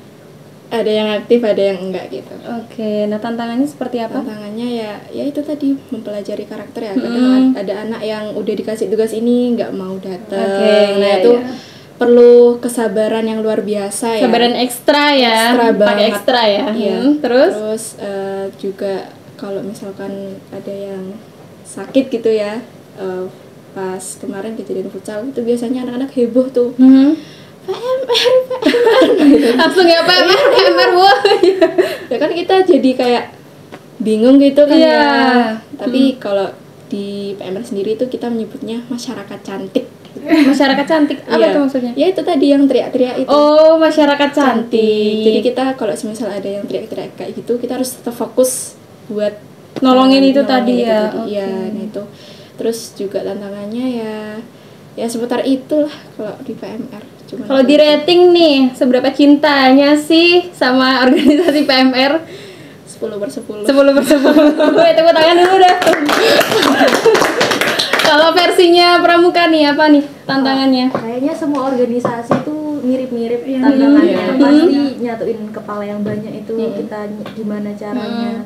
Ada yang aktif, ada yang enggak gitu. Oke, nah tantangannya seperti apa? Tantangannya ya itu tadi mempelajari karakter ya. Kadang ada anak yang udah dikasih tugas ini nggak mau datang. Oke, Nah iya, itu iya. perlu kesabaran yang luar biasa ya. Sabaran ekstra ya, Ekstra pakai banget. ekstra ya. Iya. Terus? Juga kalau misalkan ada yang sakit gitu ya, pas kemarin kejadian futsal itu biasanya anak-anak heboh tuh. Langsung ya PMR, wah. Ya kan kita jadi kayak bingung gitu kan Iya. ya. Tapi kalau di PMR sendiri itu kita menyebutnya masyarakat cantik. Masyarakat cantik, apa Iya. tuh maksudnya? Ya itu tadi yang teriak-teriak itu. Oh, masyarakat cantik. Jadi kita kalau semisal ada yang teriak-teriak kayak gitu, kita harus tetap fokus buat nolongin itu nolongin tadi ya. Iya, Oke. nah itu. Terus juga tantangannya ya seputar itulah kalau di PMR. Cuman Kalau di rating nih, seberapa cintanya sih sama organisasi PMR? 10/10. 10/10. Tepuk tangan dulu dah. Kalau versinya Pramuka nih, apa nih tantangannya? Kayaknya semua organisasi tuh mirip-mirip Iya, tantangannya. mirip. Pasti nyatuin kepala yang banyak itu kita gimana caranya.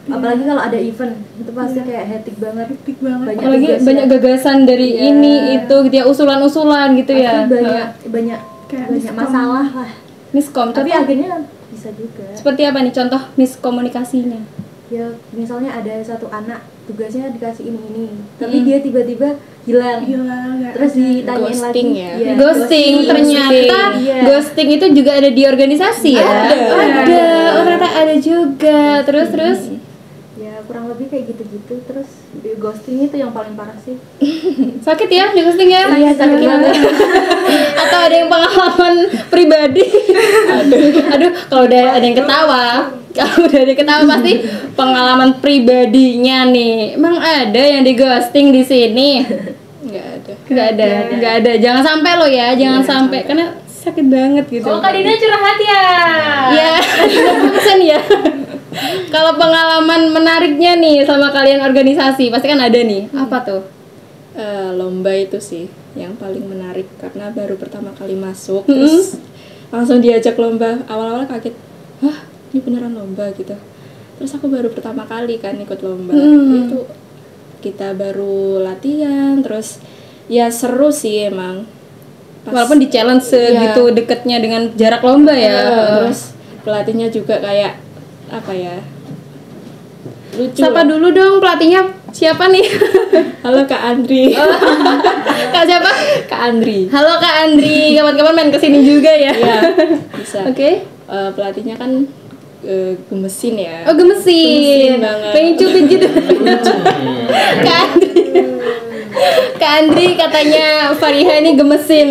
Apalagi kalau ada event itu pasti kayak hectic banget. Hectic banget. Banyak Apalagi tugas banyak ya. gagasan dari Iya. ini itu gitu ya, usulan-usulan gitu ya. Pasti banyak Kayak banyak miskom. masalah lah. Miskom, Tapi contoh akhirnya bisa juga. seperti apa nih contoh miskomunikasinya? Ya misalnya ada satu anak tugasnya dikasih ini, tapi dia tiba-tiba hilang. Gila, nggak Terus ada. ditanyain Ghosting lagi. ya? Iya, Ghosting, ternyata Iya. ghosting itu juga ada di organisasi ya? Ada. Oh, ternyata ada juga. Terus Ya kurang lebih kayak gitu-gitu. Terus di ghosting itu yang paling parah sih. sakit ya di ghosting ya? Iya, sakit banget. Atau ada yang pengalaman pribadi? Aduh, kalau udah ada yang ketawa, kalau udah ada yang ketawa pasti pengalaman pribadinya nih. Emang ada yang di ghosting di sini? Nggak ada. Nggak ada. Jangan sampai lo ya, jangan sampai karena sakit banget gitu. Oh, Kak Dina curhat ya? Ya, pesan ya. Kalau pengalaman menariknya nih sama kalian organisasi, pasti kan ada nih. Apa tuh? Lomba itu sih yang paling menarik karena baru pertama kali masuk terus langsung diajak lomba. Awal-awal kaget, ini beneran lomba gitu. Terus aku baru pertama kali kan ikut lomba. Itu kita baru latihan, terus ya seru sih emang. Walaupun di challenge segitu deketnya dengan jarak lomba ya. Terus pelatihnya juga kayak apa ya? Lucu. Sapa dulu dong pelatihnya, siapa nih? Halo Kak Andri. Kak siapa? Kak Andri. Halo Kak Andri, kapan-kapan main kesini juga ya? Iya, bisa. Oke. Pelatihnya kan gemesin ya. Oh gemesin banget. Pengen cubit gitu. Kak Andri. Kak Andri katanya Fariha ini gemesin.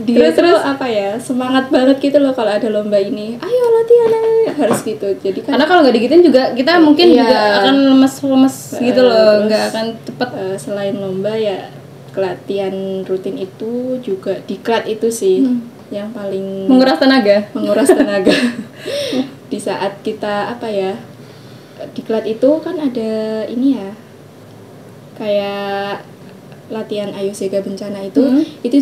Dia terus apa ya, semangat banget gitu loh kalau ada lomba ini. Ayo latihan, ayo. Harus gitu. Jadi kan Karena kalau nggak digituin juga kita mungkin juga akan lemes-lemes gitu loh, nggak akan cepet. Selain lomba ya latihan rutin itu juga diklat itu sih yang paling Menguras tenaga. Di saat kita apa ya, diklat itu kan ada ini ya, kayak latihan Ayo Siaga Bencana itu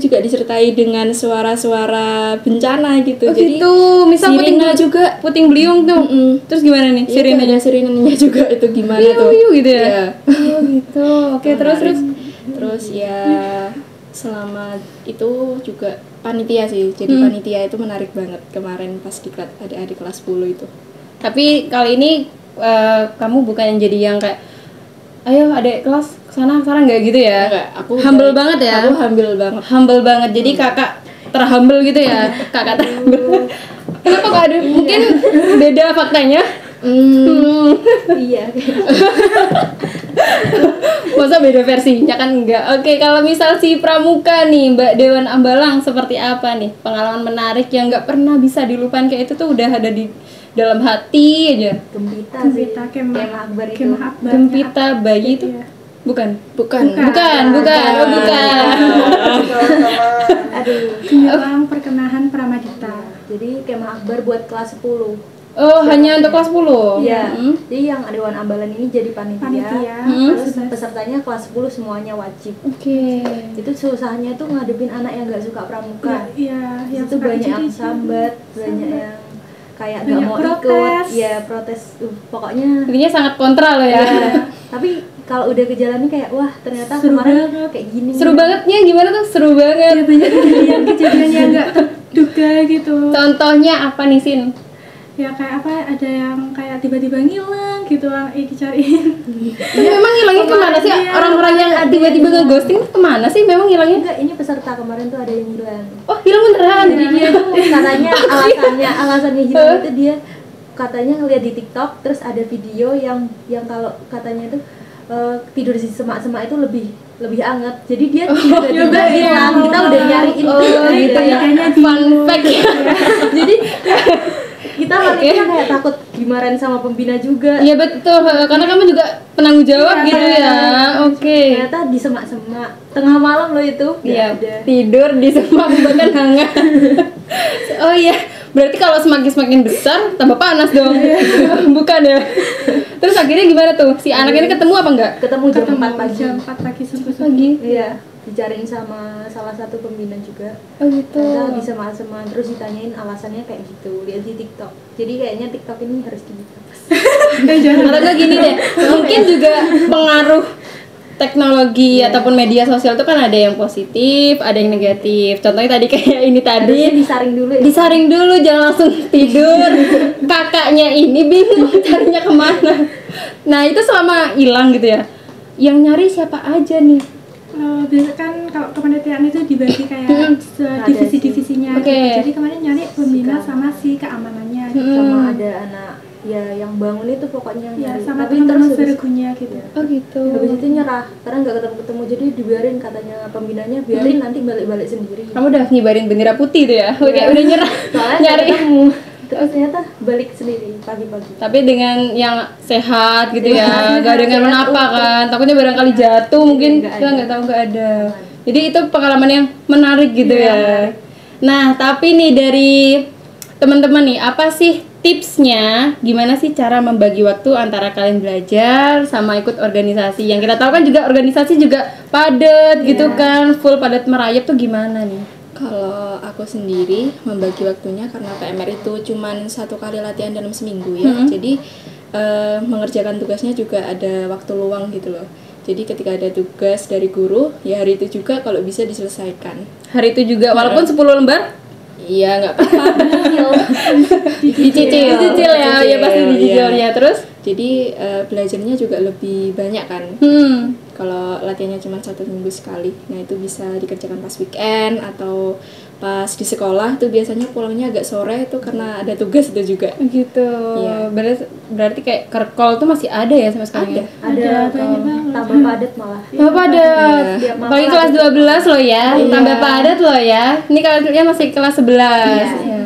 juga disertai dengan suara-suara bencana gitu. Jadi gitu, misal sirena juga puting beliung tuh. Terus gimana nih? sirena ada sirenanya juga itu gimana tuh? gitu ya. Iya. Oh gitu. Oke, Terus ya selama itu juga panitia sih. Jadi panitia itu menarik banget kemarin pas diklat adik-adik kelas 10 itu. Tapi kali ini kamu bukan yang jadi yang kayak ayo adik kelas sana nggak gitu ya? Enggak, aku humble banget ya. Aku humble banget. Humble banget. Jadi kakak terhumble gitu ya. Kakak terhumble. Kenapa kak ada? Mungkin beda faktanya. Iya. Masa beda versinya kan enggak. Oke, kalau misal si Pramuka nih, Mbak Dewan Ambalang seperti apa nih? Pengalaman menarik yang nggak pernah bisa dilupain kayak itu tuh udah ada di dalam hati aja. Gempita Kemah Akbar itu. Kemah Akbar. Gempita bayi itu bukan. Bukan. Aduh. Penyerang perkenahan Pramadita. Jadi Kemah Akbar buat kelas 10. Oh, hanya untuk kelas 10. Iya. Jadi yang Dewan Ambalan ini jadi panitia. Terus pesertanya kelas 10 semuanya wajib. Oke. Itu susahnya tuh ngadepin anak yang nggak suka pramuka. Iya, yang Itu suka banyak yang kecil-kecil. sambat, banyak yang kayak nggak Banyak mau protes. ikut. Ya protes. Pokoknya. Intinya sangat kontra loh ya. Ya. Tapi kalau udah kejalanin kayak wah ternyata Seru kemarin banget. kayak gini. Seru bangetnya gimana tuh? Seru banget. Ya, banyak kejadian yang nggak terduga gitu. Contohnya apa nih, Sin? Ya kayak apa, ada yang kayak tiba-tiba ngilang gitu, dicariin. Ini memang ngilangnya kemana sih? Iya. Orang-orang yang tiba-tiba ngeghosting kemana sih memang ngilangnya? Enggak, ini peserta kemarin tuh ada yang hilang. Oh, hilang beneran. Jadi dia tuh katanya alasannya hilang itu dia katanya ngeliat di TikTok, terus ada video yang kalau katanya itu tidur di semak-semak itu lebih hangat. Jadi dia tiba-tiba hilang. Kita udah nyariin gitu ya. Kayaknya Fun fact ya. Jadi kita malah kayak takut dimarahin sama pembina juga. Iya betul, karena kamu juga penanggung jawab gitu ya. Oke. Ternyata di semak-semak tengah malam loh itu. Iya, Nggak ada. tidur di semak bahkan hangat. Oh iya, berarti kalau semakin besar tambah panas dong. Bukan ya? Terus akhirnya gimana tuh? Si anak ini ketemu apa enggak? Ketemu jam 4 pagi. Jam 4 pagi subuh-subuh. Pagi. Iya, dicariin sama salah satu pembina juga. Oh gitu. Ternyata bisa semak-semak, terus ditanyain alasannya kayak gitu. Lihat di TikTok. Jadi kayaknya TikTok ini harus dihapus. Atau enggak gini deh, mungkin juga pengaruh teknologi ataupun media sosial itu kan ada yang positif, ada yang negatif. Contohnya tadi kayak ini tadi Harusnya disaring dulu ya. disaring dulu, jangan langsung tidur. Kakaknya ini bingung carinya kemana. Nah itu selama hilang gitu ya, yang nyari siapa aja nih? Biasa kan kalau kepanitiaan itu dibagi kayak divisi-divisinya. Oke. Gitu. Jadi kemarin nyari pembina sama si keamanannya. Gitu. Sama ada anak ya yang bangun itu pokoknya Ya, nyari. sama Tapi teman-teman terus sergunya gitu. Oh gitu. habis itu nyerah karena nggak ketemu jadi dibiarin katanya pembinanya biarin nanti balik sendiri. Kamu udah nyebarin bendera putih tuh ya? Kayak udah nyerah. Soalnya Nyari. nggak ketemu. Terus ternyata balik sendiri pagi-pagi. Tapi dengan yang sehat gitu ya, nggak dengan menapa kan? Takutnya barangkali jatuh, mungkin nggak kita ada. nggak tahu nggak ada. Jadi itu pengalaman yang menarik gitu ya. Nah tapi nih dari teman-teman nih, apa sih tipsnya? Gimana sih cara membagi waktu antara kalian belajar sama ikut organisasi? Yang kita tahu kan juga organisasi juga padat gitu kan, full padat merayap tuh gimana nih? Kalau aku sendiri membagi waktunya karena PMR itu cuman 1 kali latihan dalam seminggu ya. Jadi mengerjakan tugasnya juga ada waktu luang gitu loh. Jadi ketika ada tugas dari guru, ya hari itu juga kalau bisa diselesaikan. Hari itu juga walaupun 10 lembar Iya, nggak apa-apa. dicicil ya, ya pasti dicicil ya. Terus Jadi belajarnya juga lebih banyak kan. Kalau latihannya cuma 1 minggu sekali, nah itu bisa dikerjakan pas weekend atau pas di sekolah tuh biasanya pulangnya agak sore itu karena ada tugas itu juga. gitu. Iya. Berarti kayak kerkol tuh masih ada ya sampai sekarang ya? Ada banyak banget. tambah padat malah. Oh, padat. Iya. Apalagi kelas 12 loh ya, tambah padat loh ya. Ini kalian masih kelas 11. Iya.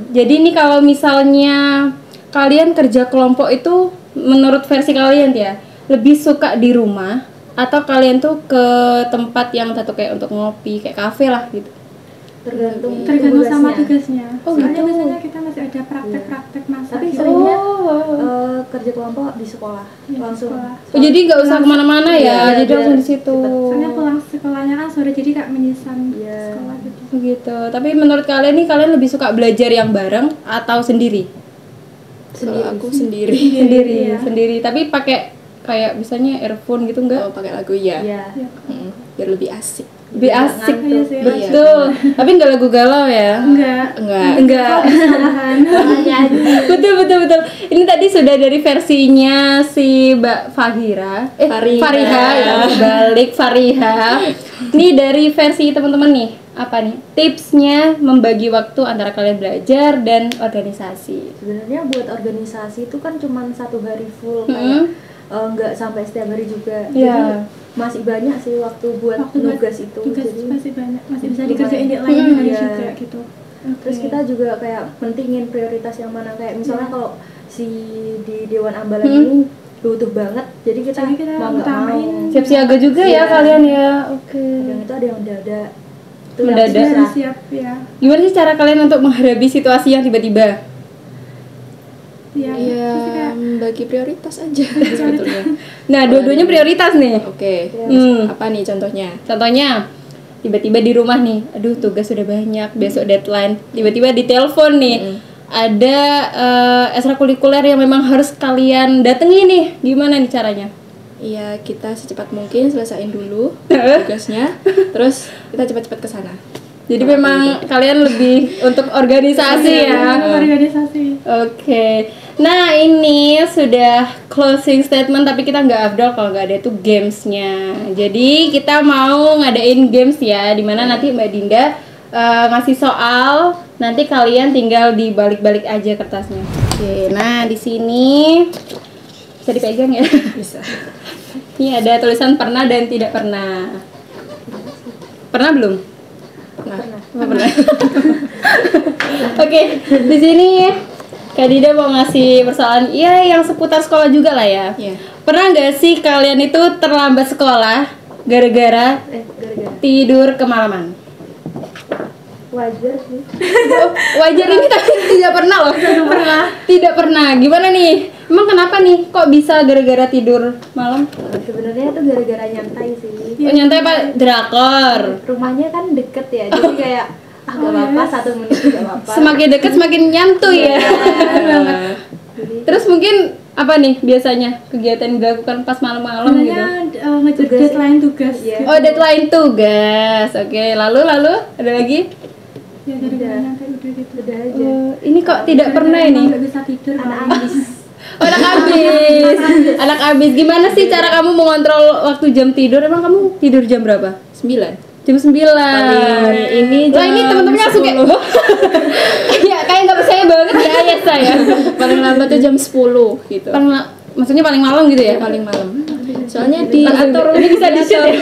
Jadi ini kalau misalnya kalian kerja kelompok itu menurut versi kalian ya, lebih suka di rumah atau kalian tuh ke tempat yang satu kayak untuk ngopi, kayak kafe lah gitu? Tergantung sama tugasnya. tugasnya. Oh, Soalnya gitu. biasanya kita masih ada praktek-praktek masak. Tapi gitu. seringnya kerja kelompok di sekolah Iya, langsung. sekolah. Oh, jadi nggak usah kemana-mana ya, Iya, jadi langsung di situ. Soalnya pulang sekolahnya kan sore, jadi kayak menyisan Iya. sekolah gitu. Begitu. Tapi menurut kalian nih, kalian lebih suka belajar yang bareng atau sendiri? Kalau aku sendiri. Sendiri, Iya. sendiri. Tapi pakai kayak misalnya earphone gitu enggak? Kalau pakai lagu ya, Iya. biar lebih asik. Lebih asik. Iya sih. Betul. Tapi enggak lagu galau ya? Enggak. Enggak. betul. Ini tadi sudah dari versinya si Mbak Fahira, Fariha ya, balik Fariha. Ini dari versi teman-teman nih, apa nih tipsnya membagi waktu antara kalian belajar dan organisasi? Sebenarnya buat organisasi itu kan cuma 1 hari full kayak nggak sampai setiap hari juga. Iya. Jadi masih banyak sih waktu buat nugas itu. Tugas Jadi masih banyak, masih bisa lumayan. dikerjain di lain hari Iya. juga gitu. terus kita juga kayak pentingin prioritas yang mana, kayak misalnya kalau si di Dewan Ambalan ini butuh banget, jadi kita mau nggak mau. utamain. Siap siaga juga ya Iya. kalian ya. Oke. Yang itu ada yang mendadak. Itu Mendadak. yang Harus susah. siap ya. Gimana sih cara kalian untuk menghadapi situasi yang tiba-tiba? Iya. Iya, Pasti kayak bagi prioritas aja sebetulnya. Nah, dua-duanya prioritas nih. Oke. Apa nih contohnya? Contohnya, tiba-tiba di rumah nih, aduh tugas sudah banyak, besok deadline. Tiba-tiba ditelepon nih, ada ekstrakurikuler yang memang harus kalian datangi nih. Gimana nih caranya? Iya, kita secepat mungkin selesaiin dulu tugasnya, terus kita cepat-cepat ke sana. Jadi memang kalian lebih untuk organisasi ya. organisasi. Oke. Nah, ini sudah closing statement, tapi kita nggak afdol kalau nggak ada tuh gamesnya. Jadi kita mau ngadain games ya, dimana nanti Mbak Dinda ngasih soal, nanti kalian tinggal dibalik-balik aja kertasnya. Oke. Nah, di sini bisa dipegang ya. Bisa. Ini ada tulisan pernah dan tidak pernah. Pernah belum? Pernah. Oke, di sini Kak Dida mau ngasih persoalan, iya yang seputar sekolah juga lah ya. Iya. Pernah nggak sih kalian itu terlambat sekolah gara-gara Gara-gara tidur kemalaman? wajar sih. Wajar ini tapi tidak pernah loh. Tidak pernah. Gimana nih? Emang kenapa nih? Kok bisa gara-gara tidur malam? Sebenarnya itu gara-gara nyantai sih. Oh, nyantai apa? Drakor. Rumahnya kan deket ya, jadi kayak gak apa-apa 1 menit gak apa-apa. Semakin dekat semakin nyantuy ya. Terus mungkin apa nih biasanya kegiatan yang dilakukan pas malam-malam gitu? Sebenarnya ngejar Tugas. deadline tugas. Iya. Gitu. Oh, deadline tugas. Oke, lalu ada lagi? Ya gara-gara nyantai udah gitu. Udah aja. Oh, ini kok tidak pernah Emang ini? nggak bisa tidur Anak malam. ambis. Oh, anak abis. Anak abis. Gimana sih cara kamu mengontrol waktu jam tidur? Emang kamu tidur jam berapa? 9. Jam 9. ini Wah, jam ini teman-temannya langsung kayak ya kayak nggak percaya banget ya ayah saya. Paling lambat tuh jam 10 gitu. Maksudnya paling malam gitu ya? Paling malam. Soalnya diatur Ini bisa di-shoot ya?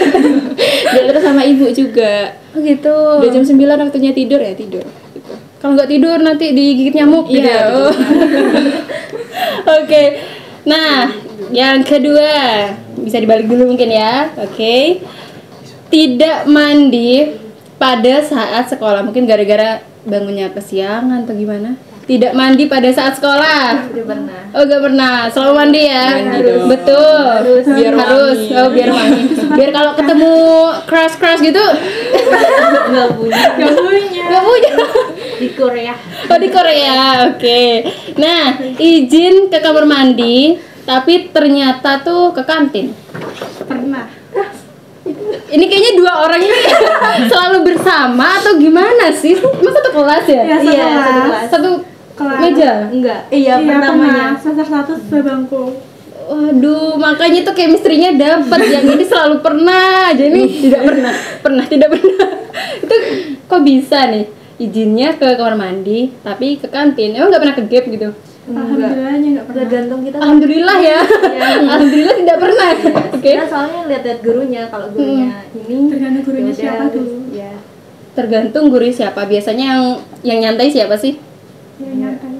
diatur sama ibu juga. Oh gitu. Udah jam 9 waktunya tidur ya tidur gitu. Kalau nggak tidur nanti digigit nyamuk gitu Iya, ya. Oh. Oke. Nah, yang kedua bisa dibalik dulu mungkin ya. Oke. Tidak mandi pada saat sekolah, mungkin gara-gara bangunnya kesiangan atau gimana? Tidak mandi pada saat sekolah. Udah pernah. Oh, gak pernah. Selalu mandi ya. Mandi dong. Betul. Biar harus. wangi. Oh, biar wangi. Biar kalau ketemu crush gitu Nggak punya. gak punya. Di Korea. Oh, di Korea. Oke. Nah, izin ke kamar mandi, tapi ternyata tuh ke kantin. Pernah. Ini kayaknya dua orang ini selalu bersama atau gimana sih? Emang satu kelas ya? Ya, satu Iya, satu kelas. kelas. Satu Kelas. meja? Enggak. Iya, Iya, pertamanya. pernah. Semester 1 sebangku. Waduh, makanya tuh chemistry-nya dapet. Yang ini selalu pernah, aja ini tidak pernah, tidak pernah. Itu kok bisa nih? Izinnya ke kamar mandi, tapi ke kantin. Emang nggak pernah ke gap gitu? Alhamdulillahnya nggak pernah. Tergantung kita. Alhamdulillah ya. Alhamdulillah tidak pernah. Oke. Kita soalnya lihat-lihat gurunya. Kalau gurunya ini Tergantung gurunya yaudah, siapa terus, dulu. Ya. Tergantung guru siapa. Biasanya yang nyantai siapa sih? Ya, nyantai.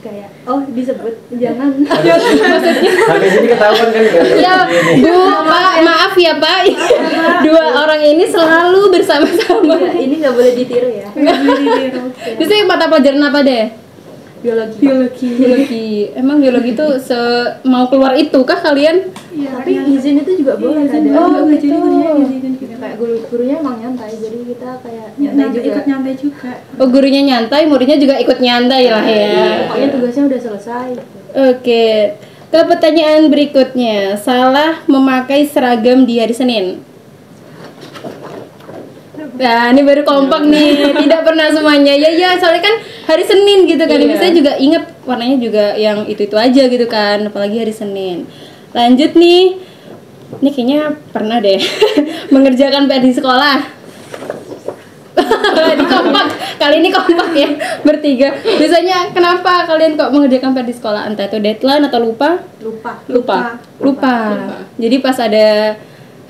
Kayak disebut jangan. Sampai sini ketahuan kan kan? Ya, Bu, Pak, maaf ya Pak. Dua orang ini selalu bersama-sama. Enggak, ini nggak boleh ditiru ya. Ditiru. Itu sih mata pelajaran apa deh? Biologi. Biologi. Emang biologi tuh mau keluar itu kah kalian? Iya, Tapi izin itu juga boleh izin kadang. Oh, juga, jadi gitu. gurunya ngizinin kita. Kayak gurunya emang nyantai, jadi kita kayak nyantai juga. Ikut nyantai juga. Oh, gurunya nyantai, muridnya juga ikut nyantai lah ya. Pokoknya tugasnya udah selesai. Oke. Ke pertanyaan berikutnya. Salah memakai seragam di hari Senin. Nah, ini baru kompak nih. Tidak pernah semuanya. Ya, soalnya kan hari Senin gitu kan. Iya. Biasanya juga inget warnanya juga yang itu-itu aja gitu kan. Apalagi hari Senin. Lanjut nih. Ini kayaknya pernah deh mengerjakan PR di sekolah. Ini kompak. Kali ini kompak ya, bertiga. Biasanya kenapa kalian kok mengerjakan PR di sekolah? Entah itu deadline atau lupa? Lupa. Jadi pas ada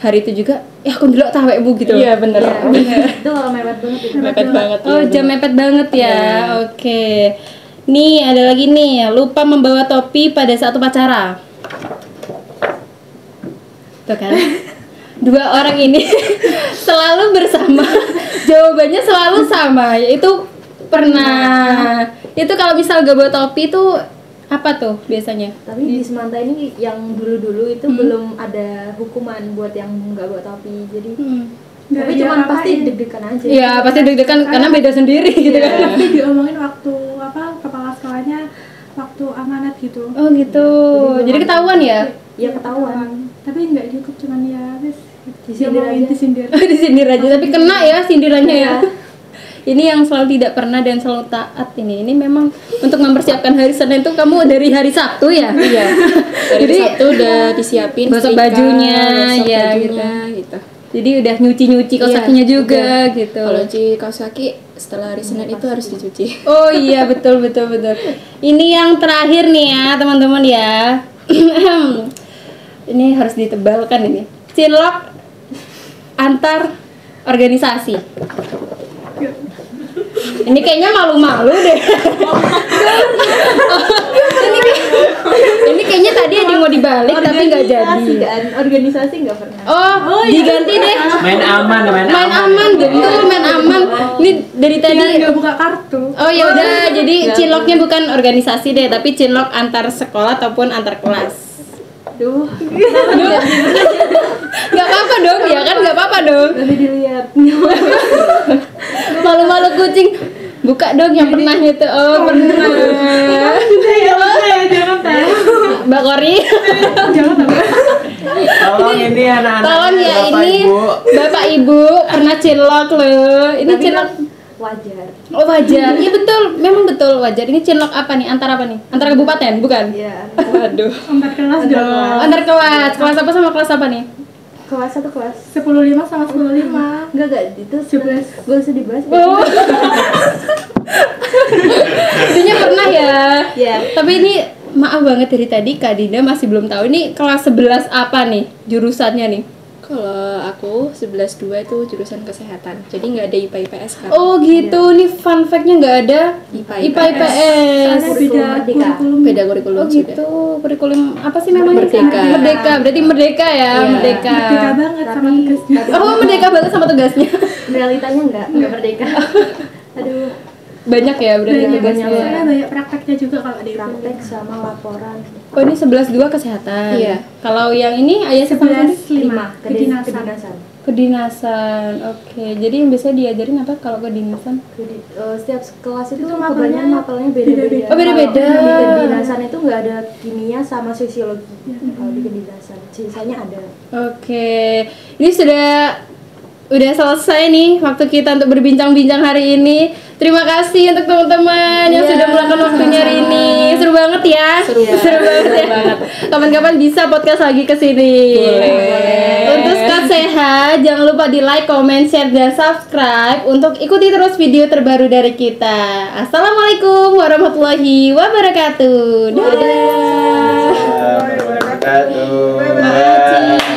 hari itu juga, ya aku dulu tahu Bu gitu. Iya bener. Itu kalau mepet banget itu. Mepet banget. Oh, iya, jam mepet banget ya. Oke. Nih, ada lagi nih, lupa membawa topi pada saat upacara. Tuh kan. Dua orang ini selalu bersama. Jawabannya selalu sama, yaitu pernah. Itu kalau misal gak bawa topi itu apa tuh biasanya? Tapi di Semanta ini yang dulu-dulu itu belum ada hukuman buat yang nggak bawa topi. Jadi Nggak tapi dia cuman pasti rasain. deg-degan aja. Iya, pasti deg-degan karena beda sendiri gitu kan. Tapi diomongin waktu kepala sekolahnya waktu amanat gitu. Oh gitu. Jadi ketahuan ya? Ya ketahuan. Tapi nggak dihukum, cuman ya wes Disindir diomongin, aja. disindir. Disindir aja, tapi kena ya sindirannya ya. Ini yang selalu tidak pernah dan selalu taat ini. Ini memang untuk mempersiapkan hari Senin tuh kamu dari hari Sabtu ya? Iya. Dari Jadi Sabtu udah disiapin gosok setrika, bajunya, gosok ya, bajunya, gitu. Jadi udah nyuci-nyuci kaos Iya, kakinya juga gitu. Kalau cuci kaos kaki setelah hari Senin itu harus dicuci. Oh iya, betul. Ini yang terakhir nih ya teman-teman ya. Ini harus ditebalkan ini. Cinlok antar organisasi. Ini kayaknya malu-malu deh. Ini kayaknya tadi ada yang mau dibalik tapi nggak jadi. Organisasi nggak pernah. Oh, diganti deh. Main aman, Main aman, betul, main aman. Ini dari tadi. Nggak buka kartu. Oh ya udah, jadi cinloknya bukan organisasi deh, tapi cinlok antar sekolah ataupun antar kelas. Duh, Gak apa-apa dong, ya kan gak apa-apa dong. nanti dilihat. Malu-malu kucing. Buka dong yang pernah itu. Oh pernah. Jangan teh. Mbak Kori. Tolong ini anak-anak. Tolong ya Bapak, ini Ibu. Bapak Ibu pernah cinlok loh. Ini Tapi cinlok. kan wajar. Oh wajar. Iya betul, memang betul wajar. Ini cinlok apa nih? Antar apa nih? Antar kabupaten, bukan? Iya. Waduh. Antar kelas dong. Antar kelas. Kelas apa sama kelas apa nih? Kelas 1 kelas. 10.5 sama 10.5. Enggak itu 11. Gak usah dibahas. Oh. Intinya pernah ya. Iya. Tapi ini maaf banget dari tadi Kak Dinda masih belum tahu ini kelas 11 apa nih jurusannya nih. Kalau aku 11-2 itu jurusan kesehatan. Jadi nggak ada IPA IPS kan. Oh gitu, nih fun fact-nya nggak ada IPA IPA IPS. Soalnya beda Merdeka. kurikulum. Beda kurikulum Oh gitu, kurikulum apa sih namanya? Merdeka. Merdeka, berarti merdeka ya, Iya. merdeka. Merdeka banget sama Tapi- tugasnya. Oh merdeka banget sama tugasnya. Realitanya enggak merdeka. Aduh. banyak ya berarti banyak tugasnya. soalnya banyak prakteknya juga kalau di Praktek sama laporan. Oh ini 11-2 kesehatan. Iya. Kalau yang ini ayah 11-5 kedinasan. Kedinasan. kedinasan. Oke. Jadi yang biasanya diajarin apa kalau kedinasan? Setiap kelas itu Itu kebanyakan mapelnya mapelnya beda-beda. Oh, beda-beda. Kalau di kedinasan itu nggak ada kimia sama sosiologi. Kalau di kedinasan, sisanya ada. Oke. Ini udah selesai nih waktu kita untuk berbincang-bincang hari ini. Terima kasih untuk teman-teman yang sudah meluangkan waktunya hari ini. Seru banget ya. Seru banget. Kapan-kapan bisa podcast lagi ke sini. Untuk Squad Sehat, jangan lupa di like, comment, share, dan subscribe untuk ikuti terus video terbaru dari kita. Assalamualaikum warahmatullahi wabarakatuh. Dadah. Wabarakatuh. Terima kasih.